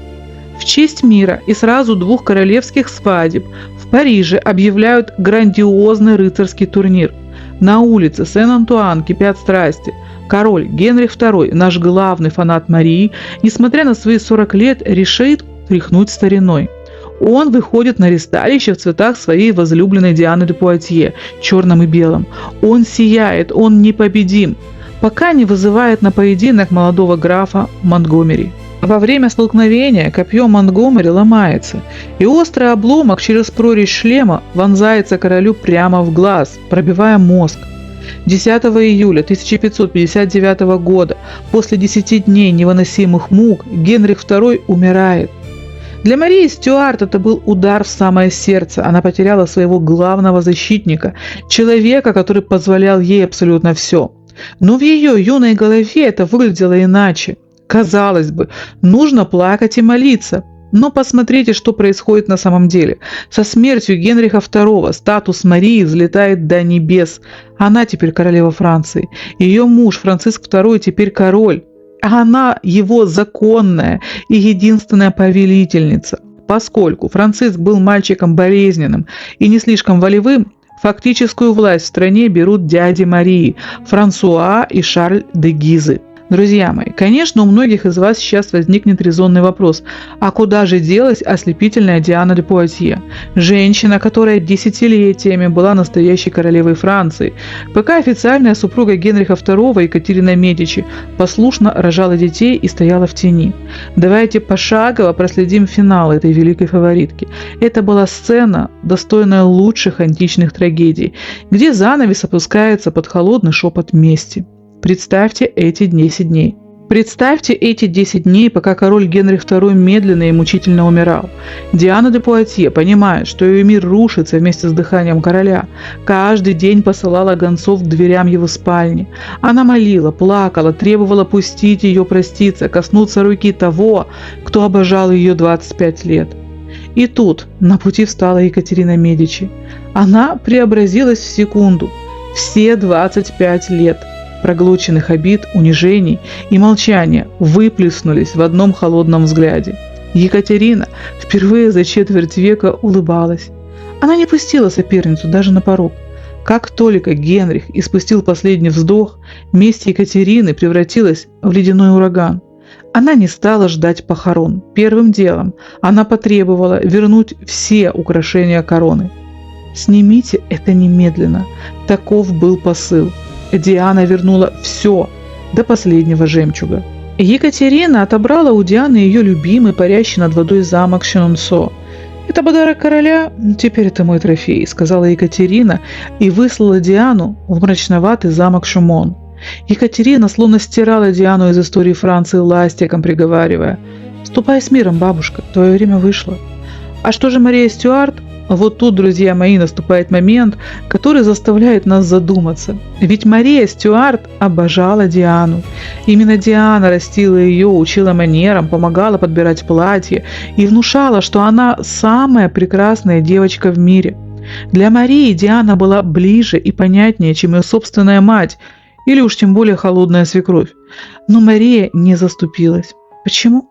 В честь мира и сразу 2 королевских свадеб в Париже объявляют грандиозный рыцарский турнир. На улице Сен-Антуан кипят страсти. Король Генрих II, наш главный фанат Марии, несмотря на свои 40 лет, решит тряхнуть стариной. Он выходит на ристалище в цветах своей возлюбленной Дианы де Пуатье, черном и белом. Он сияет, он непобедим, пока не вызывает на поединок молодого графа Монтгомери. Во время столкновения копье Монтгомери ломается, и острый обломок через прорезь шлема вонзается королю прямо в глаз, пробивая мозг. 10 июля 1559 года, после 10 дней невыносимых мук, Генрих II умирает. Для Марии Стюарт это был удар в самое сердце. Она потеряла своего главного защитника, человека, который позволял ей абсолютно все. Но в ее юной голове это выглядело иначе. Казалось бы, нужно плакать и молиться. Но посмотрите, что происходит на самом деле. Со смертью Генриха II статус Марии взлетает до небес. Она теперь королева Франции. Ее муж Франциск II теперь король. А она его законная и единственная повелительница. Поскольку Франциск был мальчиком болезненным и не слишком волевым, фактическую власть в стране берут дяди Марии, Франсуа и Шарль де Гизы. Друзья мои, конечно, у многих из вас сейчас возникнет резонный вопрос, а куда же делась ослепительная Диана де Пуатье? Женщина, которая десятилетиями была настоящей королевой Франции, пока официальная супруга Генриха II Екатерина Медичи послушно рожала детей и стояла в тени. Давайте пошагово проследим финал этой великой фаворитки. Это была сцена, достойная лучших античных трагедий, где занавес опускается под холодный шепот мести. Представьте эти 10 дней. Представьте эти 10 дней, пока король Генрих II медленно и мучительно умирал. Диана де Пуатье, понимая, что ее мир рушится вместе с дыханием короля, каждый день посылала гонцов к дверям его спальни. Она молила, плакала, требовала пустить ее проститься, коснуться руки того, кто обожал ее 25 лет. И тут на пути встала Екатерина Медичи. Она преобразилась в секунду. Все 25 лет проглоченных обид, унижений и молчания выплеснулись в одном холодном взгляде. Екатерина впервые за четверть века улыбалась. Она не пустила соперницу даже на порог. Как только Генрих испустил последний вздох, месть Екатерины превратилась в ледяной ураган. Она не стала ждать похорон. Первым делом она потребовала вернуть все украшения короны. «Снимите это немедленно». Таков был посыл. Диана вернула все, до последнего жемчуга. Екатерина отобрала у Дианы ее любимый, парящий над водой замок Ченонсо. «Это подарок короля, теперь это мой трофей», — сказала Екатерина и выслала Диану в мрачноватый замок Шумон. Екатерина словно стирала Диану из истории Франции ластиком, приговаривая: «Ступай с миром, бабушка, твое время вышло». А что же Мария Стюарт? Вот тут, друзья мои, наступает момент, который заставляет нас задуматься. Ведь Мария Стюарт обожала Диану. Именно Диана растила ее, учила манерам, помогала подбирать платье и внушала, что она самая прекрасная девочка в мире. Для Марии Диана была ближе и понятнее, чем ее собственная мать, или уж тем более холодная свекровь. Но Мария не заступилась. Почему?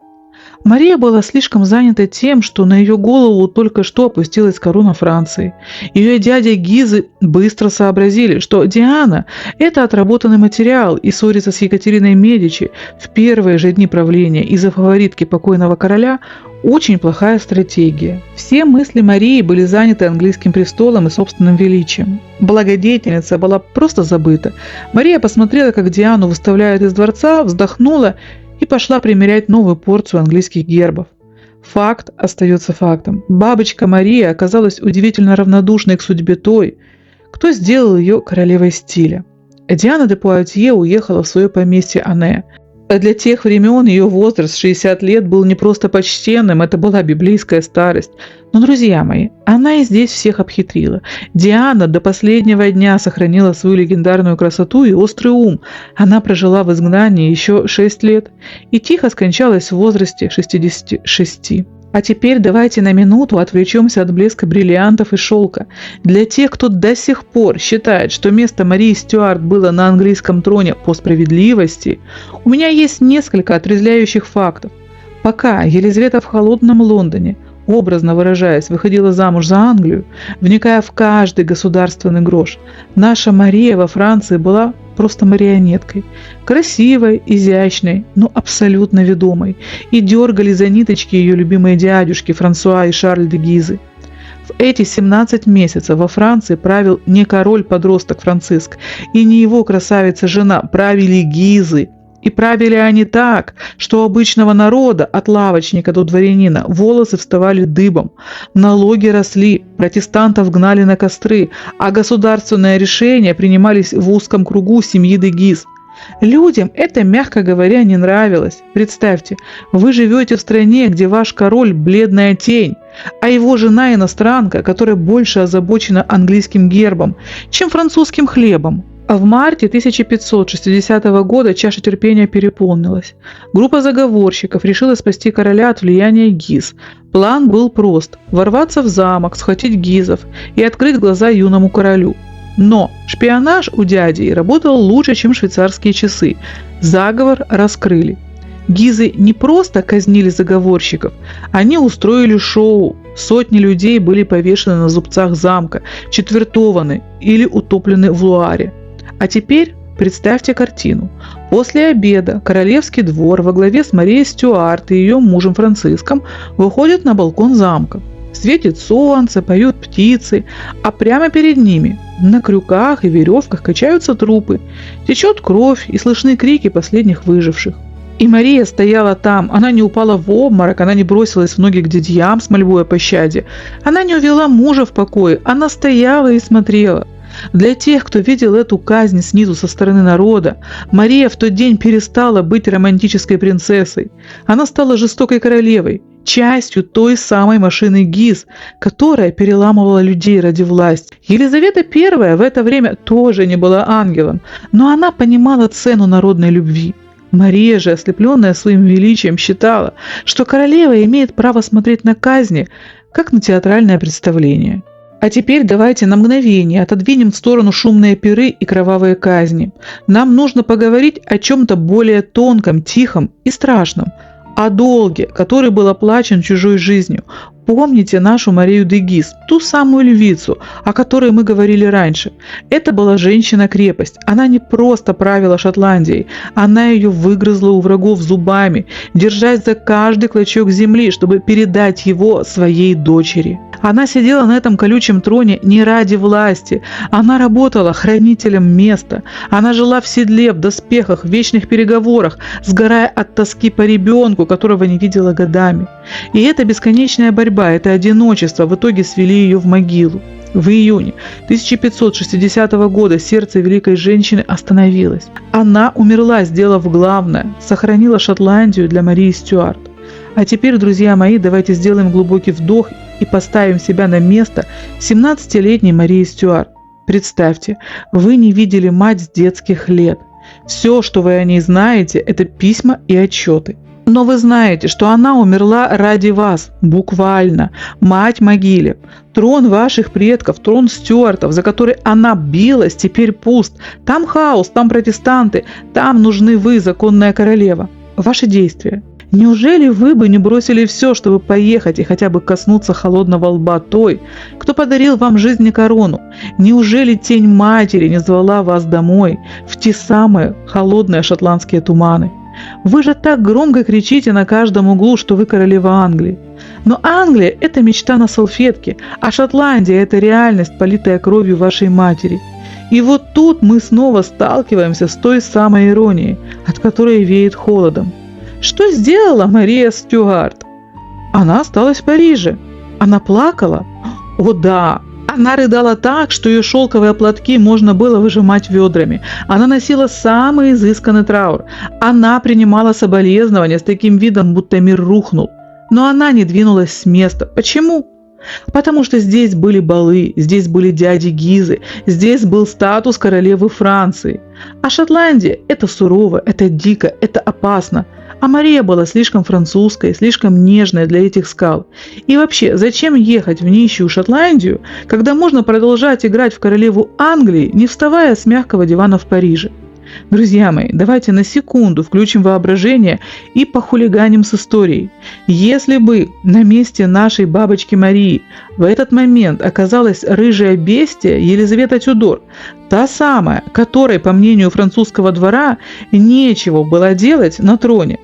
Мария была слишком занята тем, что на ее голову только что опустилась корона Франции. Ее дядя Гизы быстро сообразили, что Диана – это отработанный материал, и ссориться с Екатериной Медичи в первые же дни правления из-за фаворитки покойного короля – очень плохая стратегия. Все мысли Марии были заняты английским престолом и собственным величием. Благодетельница была просто забыта. Мария посмотрела, как Диану выставляют из дворца, вздохнула и пошла примерять новую порцию английских гербов. Факт остается фактом. Бабочка Мария оказалась удивительно равнодушной к судьбе той, кто сделал ее королевой стиля. Диана де Пуатье уехала в свое поместье Ане. Для тех времен ее возраст 60 лет был не просто почтенным, это была библейская старость. Но, друзья мои, она и здесь всех обхитрила. Диана до последнего дня сохранила свою легендарную красоту и острый ум. Она прожила в изгнании еще 6 лет и тихо скончалась в возрасте 66. А теперь давайте на минуту отвлечемся от блеска бриллиантов и шелка. Для тех, кто до сих пор считает, что место Марии Стюарт было на английском троне по справедливости, у меня есть несколько отрезвляющих фактов. Пока Елизавета в холодном Лондоне, образно выражаясь, выходила замуж за Англию, вникая в каждый государственный грош, наша Мария во Франции была просто марионеткой, красивой, изящной, но абсолютно ведомой, и дергали за ниточки ее любимые дядюшки Франсуа и Шарль де Гизы. В эти 17 месяцев во Франции правил не король-подросток Франциск и не его красавица-жена, правили Гизы. И правили они так, что у обычного народа, от лавочника до дворянина, волосы вставали дыбом, налоги росли, протестантов гнали на костры, а государственные решения принимались в узком кругу семьи де Гиз. Людям это, мягко говоря, не нравилось. Представьте, вы живете в стране, где ваш король – бледная тень, а его жена – иностранка, которая больше озабочена английским гербом, чем французским хлебом. А в марте 1560 года чаша терпения переполнилась. Группа заговорщиков решила спасти короля от влияния гиз. План был прост – ворваться в замок, схватить гизов и открыть глаза юному королю. Но шпионаж у дяди работал лучше, чем швейцарские часы. Заговор раскрыли. Гизы не просто казнили заговорщиков, они устроили шоу. Сотни людей были повешены на зубцах замка, четвертованы или утоплены в Луаре. А теперь представьте картину. После обеда королевский двор во главе с Марией Стюарт и ее мужем Франциском выходит на балкон замка. Светит солнце, поют птицы, а прямо перед ними на крюках и веревках качаются трупы. Течет кровь и слышны крики последних выживших. И Мария стояла там, она не упала в обморок, она не бросилась в ноги к дядьям с мольбой о пощаде, она не увела мужа в покой, она стояла и смотрела. Для тех, кто видел эту казнь снизу со стороны народа, Мария в тот день перестала быть романтической принцессой. Она стала жестокой королевой, частью той самой машины гиз, которая переламывала людей ради власти. Елизавета I в это время тоже не была ангелом, но она понимала цену народной любви. Мария же, ослепленная своим величием, считала, что королева имеет право смотреть на казни, как на театральное представление. А теперь давайте на мгновение отодвинем в сторону шумные пиры и кровавые казни. Нам нужно поговорить о чем-то более тонком, тихом и страшном. О долге, который был оплачен чужой жизнью. Помните нашу Марию де Гиз, ту самую львицу, о которой мы говорили раньше. Это была женщина-крепость. Она не просто правила Шотландией, она ее выгрызла у врагов зубами, держась за каждый клочок земли, чтобы передать его своей дочери. Она сидела на этом колючем троне не ради власти. Она работала хранителем места. Она жила в седле, в доспехах, в вечных переговорах, сгорая от тоски по ребенку, которого не видела годами. И эта бесконечная борьба, это одиночество в итоге свели ее в могилу. В июне 1560 года сердце великой женщины остановилось. Она умерла, сделав главное – сохранила Шотландию для Марии Стюарт. А теперь, друзья мои, давайте сделаем глубокий вдох и поставим себя на место 17-летней Марии Стюарт. Представьте, вы не видели мать с детских лет. Все, что вы о ней знаете, это письма и отчеты. Но вы знаете, что она умерла ради вас, буквально. Мать могиле. Трон ваших предков, трон Стюартов, за который она билась, теперь пуст. Там хаос, там протестанты, там нужны вы, законная королева. Ваши действия. Неужели вы бы не бросили все, чтобы поехать и хотя бы коснуться холодного лба той, кто подарил вам жизнь и корону? Неужели тень матери не звала вас домой, в те самые холодные шотландские туманы? Вы же так громко кричите на каждом углу, что вы королева Англии. Но Англия – это мечта на салфетке, а Шотландия – это реальность, политая кровью вашей матери. И вот тут мы снова сталкиваемся с той самой иронией, от которой веет холодом. Что сделала Мария Стюарт? Она осталась в Париже. Она плакала? О да! Она рыдала так, что ее шелковые платки можно было выжимать ведрами. Она носила самый изысканный траур. Она принимала соболезнования с таким видом, будто мир рухнул. Но она не двинулась с места. Почему? Потому что здесь были балы, здесь были дяди Гизы, здесь был статус королевы Франции. А Шотландия – это сурово, это дико, это опасно. А Мария была слишком французской, слишком нежной для этих скал. И вообще, зачем ехать в нищую Шотландию, когда можно продолжать играть в королеву Англии, не вставая с мягкого дивана в Париже? Друзья мои, давайте на секунду включим воображение и похулиганим с историей. Если бы на месте нашей бабочки Марии в этот момент оказалась рыжая бестия Елизавета Тюдор, та самая, которой, по мнению французского двора, нечего было делать на троне,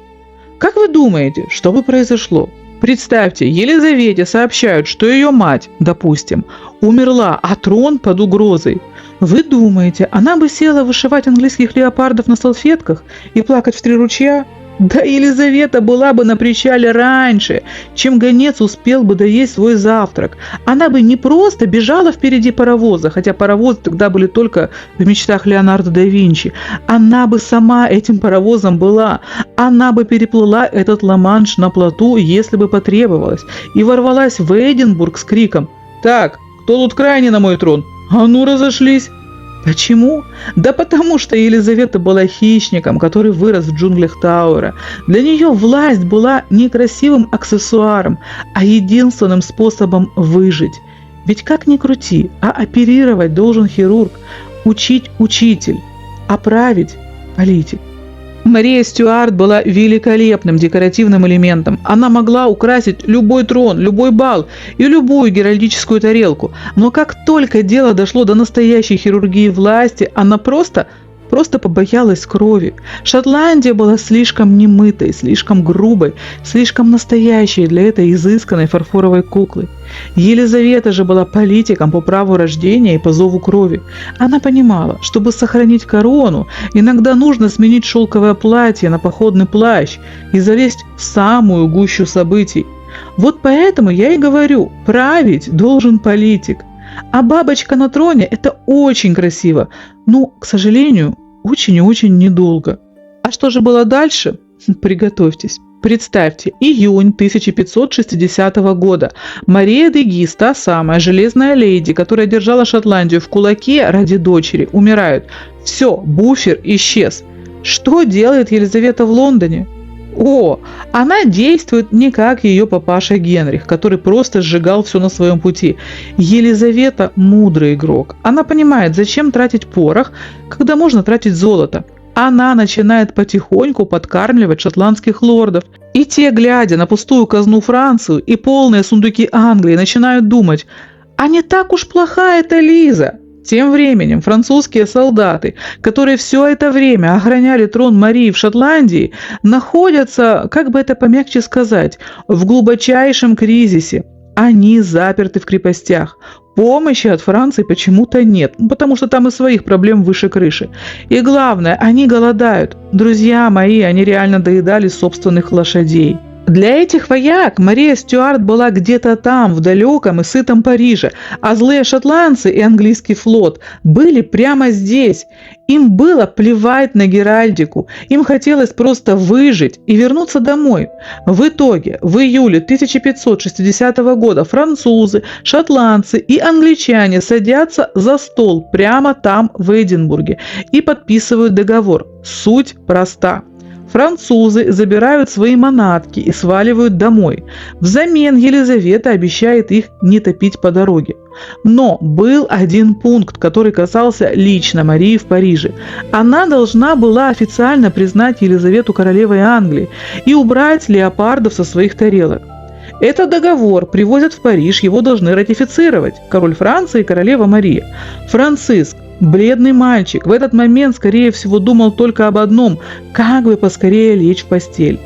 как вы думаете, что бы произошло? Представьте, Елизавете сообщают, что ее мать, допустим, умерла, а трон под угрозой. Вы думаете, она бы села вышивать английских леопардов на салфетках и плакать в 3 ручья? Да Елизавета была бы на причале раньше, чем гонец успел бы доесть свой завтрак. Она бы не просто бежала впереди паровоза, хотя паровозы тогда были только в мечтах Леонардо да Винчи. Она бы сама этим паровозом была. Она бы переплыла этот Ла-Манш на плоту, если бы потребовалось, и ворвалась в Эдинбург с криком: «Так, кто тут крайний на мой трон? А ну разошлись!» Почему? Да потому что Елизавета была хищником, который вырос в джунглях Тауэра. Для нее власть была не красивым аксессуаром, а единственным способом выжить. Ведь как ни крути, а оперировать должен хирург, учить учитель, а править политик. Мария Стюарт была великолепным декоративным элементом. Она могла украсить любой трон, любой бал и любую геральдическую тарелку. Но как только дело дошло до настоящей хирургии власти, она просто побоялась крови. Шотландия была слишком немытой, слишком грубой, слишком настоящей для этой изысканной фарфоровой куклы. Елизавета же была политиком по праву рождения и по зову крови. Она понимала, чтобы сохранить корону, иногда нужно сменить шелковое платье на походный плащ и залезть в самую гущу событий. Вот поэтому я и говорю, править должен политик. А бабочка на троне – это очень красиво, но, к сожалению, очень и очень недолго. А что же было дальше? Приготовьтесь. Представьте, июнь 1560 года. Мария де Гис, та самая железная леди, которая держала Шотландию в кулаке ради дочери, умирает. Все, буфер исчез. Что делает Елизавета в Лондоне? Она действует не как ее папаша Генрих, который просто сжигал все на своем пути. Елизавета – мудрый игрок. Она понимает, зачем тратить порох, когда можно тратить золото. Она начинает потихоньку подкармливать шотландских лордов. И те, глядя на пустую казну Францию и полные сундуки Англии, начинают думать, а не так уж плоха эта Лиза. Тем временем французские солдаты, которые все это время охраняли трон Марии в Шотландии, находятся, как бы это помягче сказать, в глубочайшем кризисе. Они заперты в крепостях. Помощи от Франции почему-то нет, потому что там и своих проблем выше крыши. И главное, они голодают. Друзья мои, они реально доедали собственных лошадей. Для этих вояк Мария Стюарт была где-то там, в далеком и сытом Париже, а злые шотландцы и английский флот были прямо здесь. Им было плевать на геральдику, им хотелось просто выжить и вернуться домой. В итоге, в июле 1560 года французы, шотландцы и англичане садятся за стол прямо там, в Эдинбурге, и подписывают договор. Суть проста. Французы забирают свои манатки и сваливают домой. Взамен Елизавета обещает их не топить по дороге. Но был один пункт, который касался лично Марии в Париже. Она должна была официально признать Елизавету королевой Англии и убрать леопардов со своих тарелок. Этот договор привозят в Париж, его должны ратифицировать король Франции и королева Мария. Франциск, бледный мальчик, в этот момент, скорее всего, думал только об одном – как бы поскорее лечь в постель.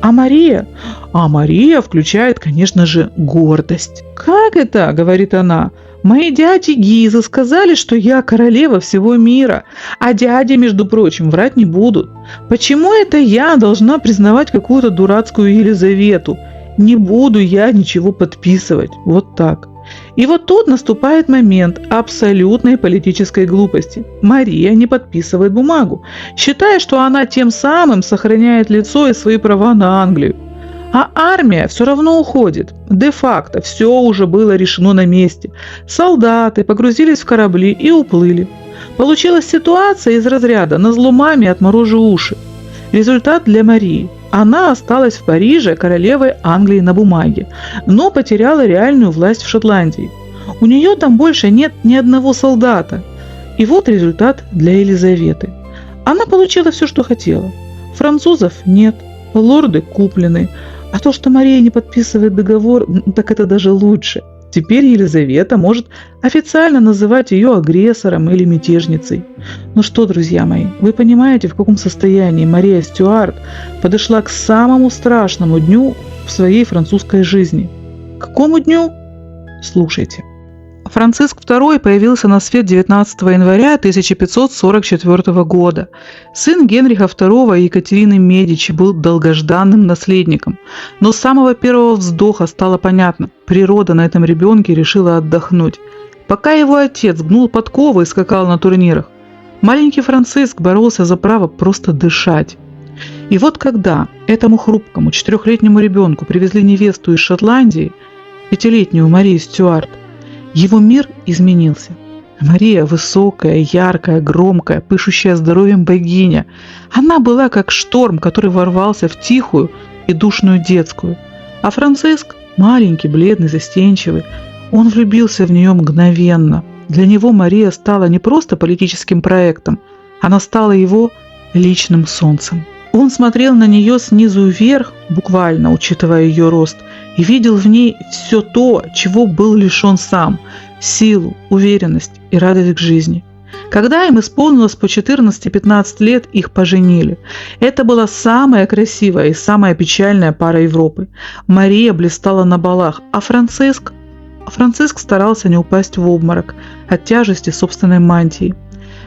А Мария? А Мария включает, конечно же, гордость. «Как это?» – говорит она. «Мои дяди Гизы сказали, что я королева всего мира, а дяди, между прочим, врать не будут. Почему это я должна признавать какую-то дурацкую Елизавету? Не буду я ничего подписывать». Вот так. И вот тут наступает момент абсолютной политической глупости. Мария не подписывает бумагу, считая, что она тем самым сохраняет лицо и свои права на Англию. А армия все равно уходит. Де-факто все уже было решено на месте. Солдаты погрузились в корабли и уплыли. Получилась ситуация из разряда «назло маме отморожу уши». Результат для Марии. Она осталась в Париже королевой Англии на бумаге, но потеряла реальную власть в Шотландии. У нее там больше нет ни одного солдата. И вот результат для Елизаветы. Она получила все, что хотела. Французов нет, лорды куплены. А то, что Мария не подписывает договор, так это даже лучше. Теперь Елизавета может официально называть ее агрессором или мятежницей. Ну что, друзья мои, вы понимаете, в каком состоянии Мария Стюарт подошла к самому страшному дню в своей французской жизни? К какому дню? Слушайте. Франциск II появился на свет 19 января 1544 года. Сын Генриха II и Екатерины Медичи был долгожданным наследником. Но с самого первого вздоха стало понятно – природа на этом ребенке решила отдохнуть. Пока его отец гнул подковы и скакал на турнирах, маленький Франциск боролся за право просто дышать. И вот когда этому хрупкому 4-летнему ребенку привезли невесту из Шотландии, 5-летнюю Марию Стюарт, его мир изменился. Мария высокая, яркая, громкая, пышущая здоровьем богиня. Она была как шторм, который ворвался в тихую и душную детскую. А Франциск, маленький, бледный, застенчивый, он влюбился в нее мгновенно. Для него Мария стала не просто политическим проектом, она стала его личным солнцем. Он смотрел на нее снизу вверх, буквально учитывая ее рост, и видел в ней все то, чего был лишен сам – силу, уверенность и радость к жизни. Когда им исполнилось по 14-15 лет, их поженили. Это была самая красивая и самая печальная пара Европы. Мария блистала на балах, а Франциск старался не упасть в обморок от тяжести собственной мантии.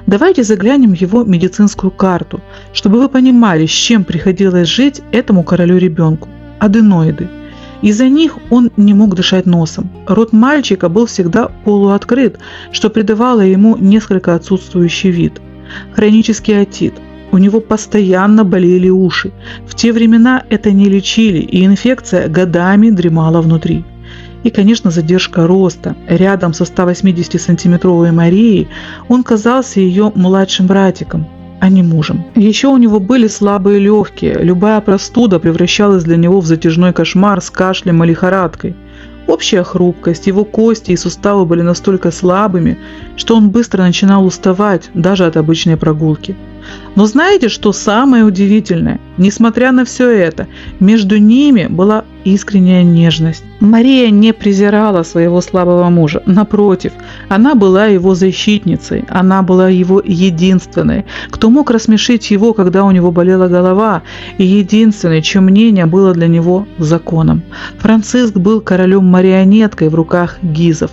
Давайте заглянем в его медицинскую карту, чтобы вы понимали, с чем приходилось жить этому королю-ребенку. Аденоиды. Из-за них он не мог дышать носом. Рот мальчика был всегда полуоткрыт, что придавало ему несколько отсутствующий вид. Хронический отит. У него постоянно болели уши. В те времена это не лечили, и инфекция годами дремала внутри. И, конечно, задержка роста. Рядом со 180-сантиметровой Марией он казался ее младшим братиком, а не мужем. Еще у него были слабые легкие. Любая простуда превращалась для него в затяжной кошмар с кашлем и лихорадкой. Общая хрупкость, его кости и суставы были настолько слабыми, что он быстро начинал уставать даже от обычной прогулки. Но знаете, что самое удивительное? Несмотря на все это, между ними была искренняя нежность. Мария не презирала своего слабого мужа. Напротив, она была его защитницей. Она была его единственной, кто мог рассмешить его, когда у него болела голова, и единственной, чье мнение было для него законом. Франциск был королем-марионеткой в руках гизов.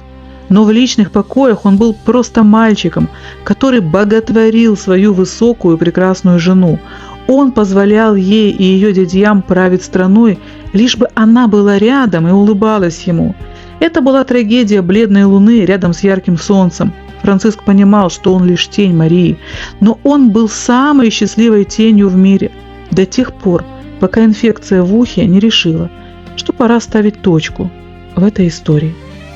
Но в личных покоях он был просто мальчиком, который боготворил свою высокую и прекрасную жену. Он позволял ей и ее дядьям править страной, лишь бы она была рядом и улыбалась ему. Это была трагедия бледной луны рядом с ярким солнцем. Франциск понимал, что он лишь тень Марии, но он был самой счастливой тенью в мире до тех пор, пока инфекция в ухе не решила, что пора ставить точку в этой истории.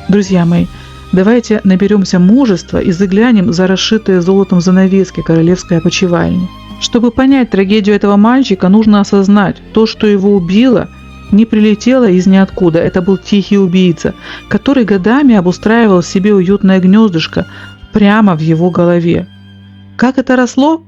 Друзья мои, давайте наберемся мужества и заглянем за расшитые золотом занавески королевской опочивальни. Чтобы понять трагедию этого мальчика, нужно осознать, то, что его убило, не прилетело из ниоткуда. Это был тихий убийца, который годами обустраивал себе уютное гнездышко прямо в его голове. Как это росло?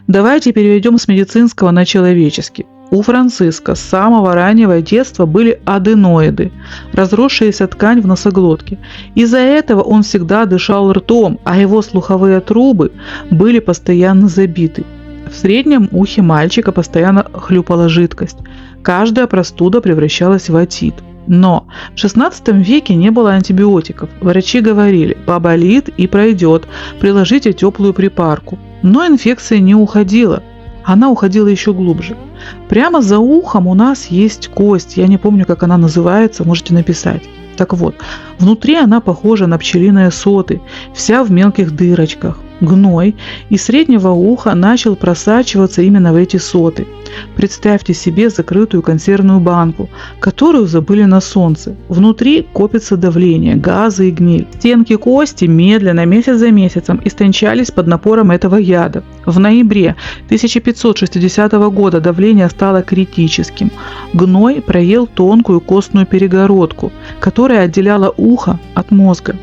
Давайте переведем с медицинского на человеческий. У Франциска с самого раннего детства были аденоиды, разросшаяся ткань в носоглотке. Из-за этого он всегда дышал ртом, а его слуховые трубы были постоянно забиты. В среднем ухе мальчика постоянно хлюпала жидкость. Каждая простуда превращалась в отит. Но в XVI веке не было антибиотиков. Врачи говорили: поболит и пройдет, приложите теплую припарку. Но инфекция не уходила. Она уходила еще глубже. Прямо за ухом у нас есть кость. Я не помню, как она называется, можете написать. Так вот, внутри она похожа на пчелиные соты, вся в мелких дырочках. Гной из среднего уха начал просачиваться именно в эти соты. Представьте себе закрытую консервную банку, которую забыли на солнце. Внутри копится давление, газы и гниль. Стенки кости медленно, месяц за месяцем, истончались под напором этого яда. В ноябре 1560 года давление стало критическим. Гной проел тонкую костную перегородку, которая отделяла ухо от мозга.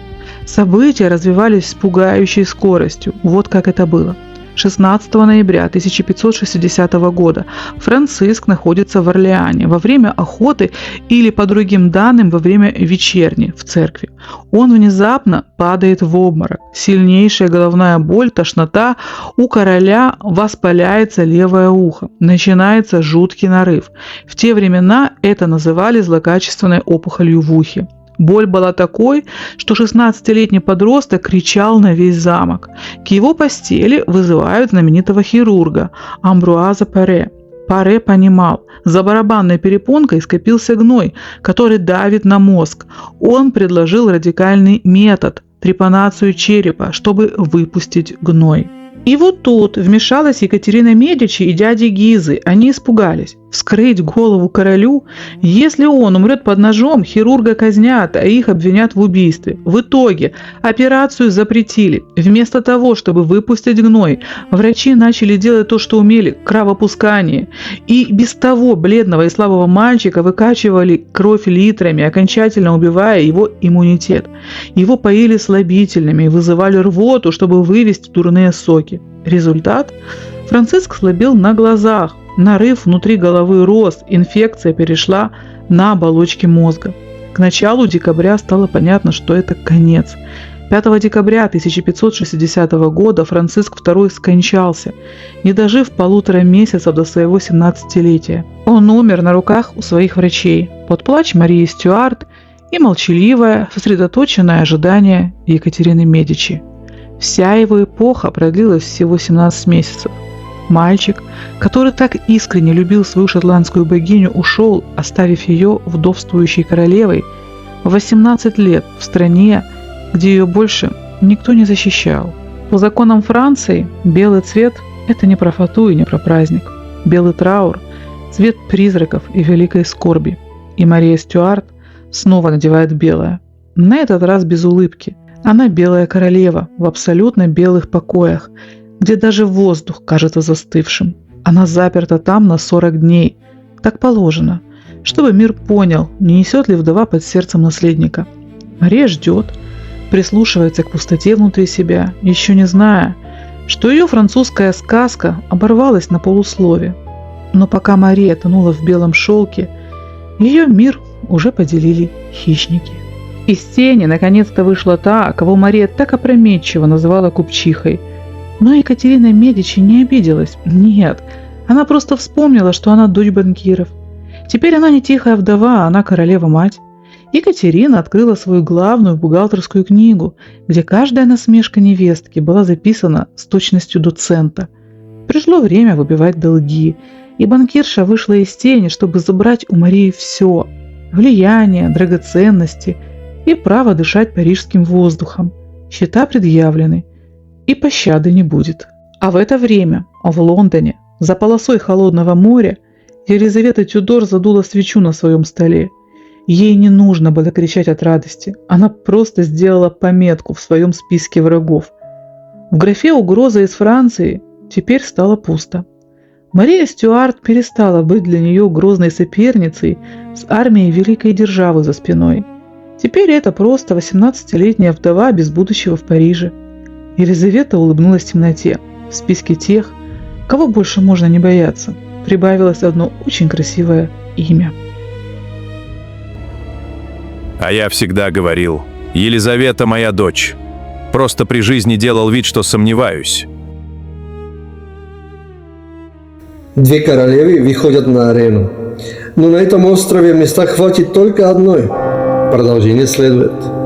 События развивались с пугающей скоростью. Вот как это было. 16 ноября 1560 года Франциск находится в Орлеане во время охоты или, по другим данным, во время вечерни в церкви. Он внезапно падает в обморок. Сильнейшая головная боль, тошнота. У короля воспаляется левое ухо. Начинается жуткий нарыв. В те времена это называли злокачественной опухолью в ухе. Боль была такой, что 16-летний подросток кричал на весь замок. К его постели вызывают знаменитого хирурга Амбруаза Паре. Паре понимал, за барабанной перепонкой скопился гной, который давит на мозг. Он предложил радикальный метод – трепанацию черепа, чтобы выпустить гной. И вот тут вмешалась Екатерина Медичи и дяди Гизы. Они испугались. Вскрыть голову королю? Если он умрет под ножом, хирурга казнят, а их обвинят в убийстве. В итоге операцию запретили. Вместо того, чтобы выпустить гной, врачи начали делать то, что умели – кровопускание. И без того бледного и слабого мальчика выкачивали кровь литрами, окончательно убивая его иммунитет. Его поили слабительными и вызывали рвоту, чтобы вывести дурные соки. Результат? Франциск слабел на глазах. Нарыв внутри головы рос, инфекция перешла на оболочки мозга. К началу декабря стало понятно, что это конец. 5 декабря 1560 года Франциск II скончался, не дожив 1,5 месяца до своего 17-летия. Он умер на руках у своих врачей, под плач Марии Стюарт и молчаливое, сосредоточенное ожидание Екатерины Медичи. Вся его эпоха продлилась всего 17 месяцев. Мальчик, который так искренне любил свою шотландскую богиню, ушел, оставив ее вдовствующей королевой в 18 лет в стране, где ее больше никто не защищал. По законам Франции белый цвет – это не про фату и не про праздник. Белый траур – цвет призраков и великой скорби. И Мария Стюарт снова надевает белое. На этот раз без улыбки. Она белая королева в абсолютно белых покоях, где даже воздух кажется застывшим. Она заперта там на 40 дней. Так положено, чтобы мир понял, не несет ли вдова под сердцем наследника. Мария ждет, прислушивается к пустоте внутри себя, еще не зная, что ее французская сказка оборвалась на полуслове. Но пока Мария тонула в белом шелке, ее мир уже поделили хищники. Из тени наконец-то вышла та, кого Мария так опрометчиво называла купчихой. Но Екатерина Медичи не обиделась. Нет, она просто вспомнила, что она дочь банкиров. Теперь она не тихая вдова, она королева-мать. Екатерина открыла свою главную бухгалтерскую книгу, где каждая насмешка невестки была записана с точностью до цента. Пришло время выбивать долги, и банкирша вышла из тени, чтобы забрать у Марии все – влияние, драгоценности и право дышать парижским воздухом. Счета предъявлены. И пощады не будет. А в это время в Лондоне, за полосой холодного моря, Елизавета Тюдор задула свечу на своем столе. Ей не нужно было кричать от радости, она просто сделала пометку в своем списке врагов. В графе «Угроза из Франции» теперь стало пусто. Мария Стюарт перестала быть для нее грозной соперницей с армией великой державы за спиной. Теперь это просто 18-летняя вдова без будущего в Париже. Елизавета улыбнулась в темноте. В списке тех, кого больше можно не бояться, прибавилось одно очень красивое имя. А я всегда говорил, Елизавета моя дочь. Просто при жизни делал вид, что сомневаюсь. Две королевы выходят на арену. Но на этом острове места хватит только одной. Продолжение следует.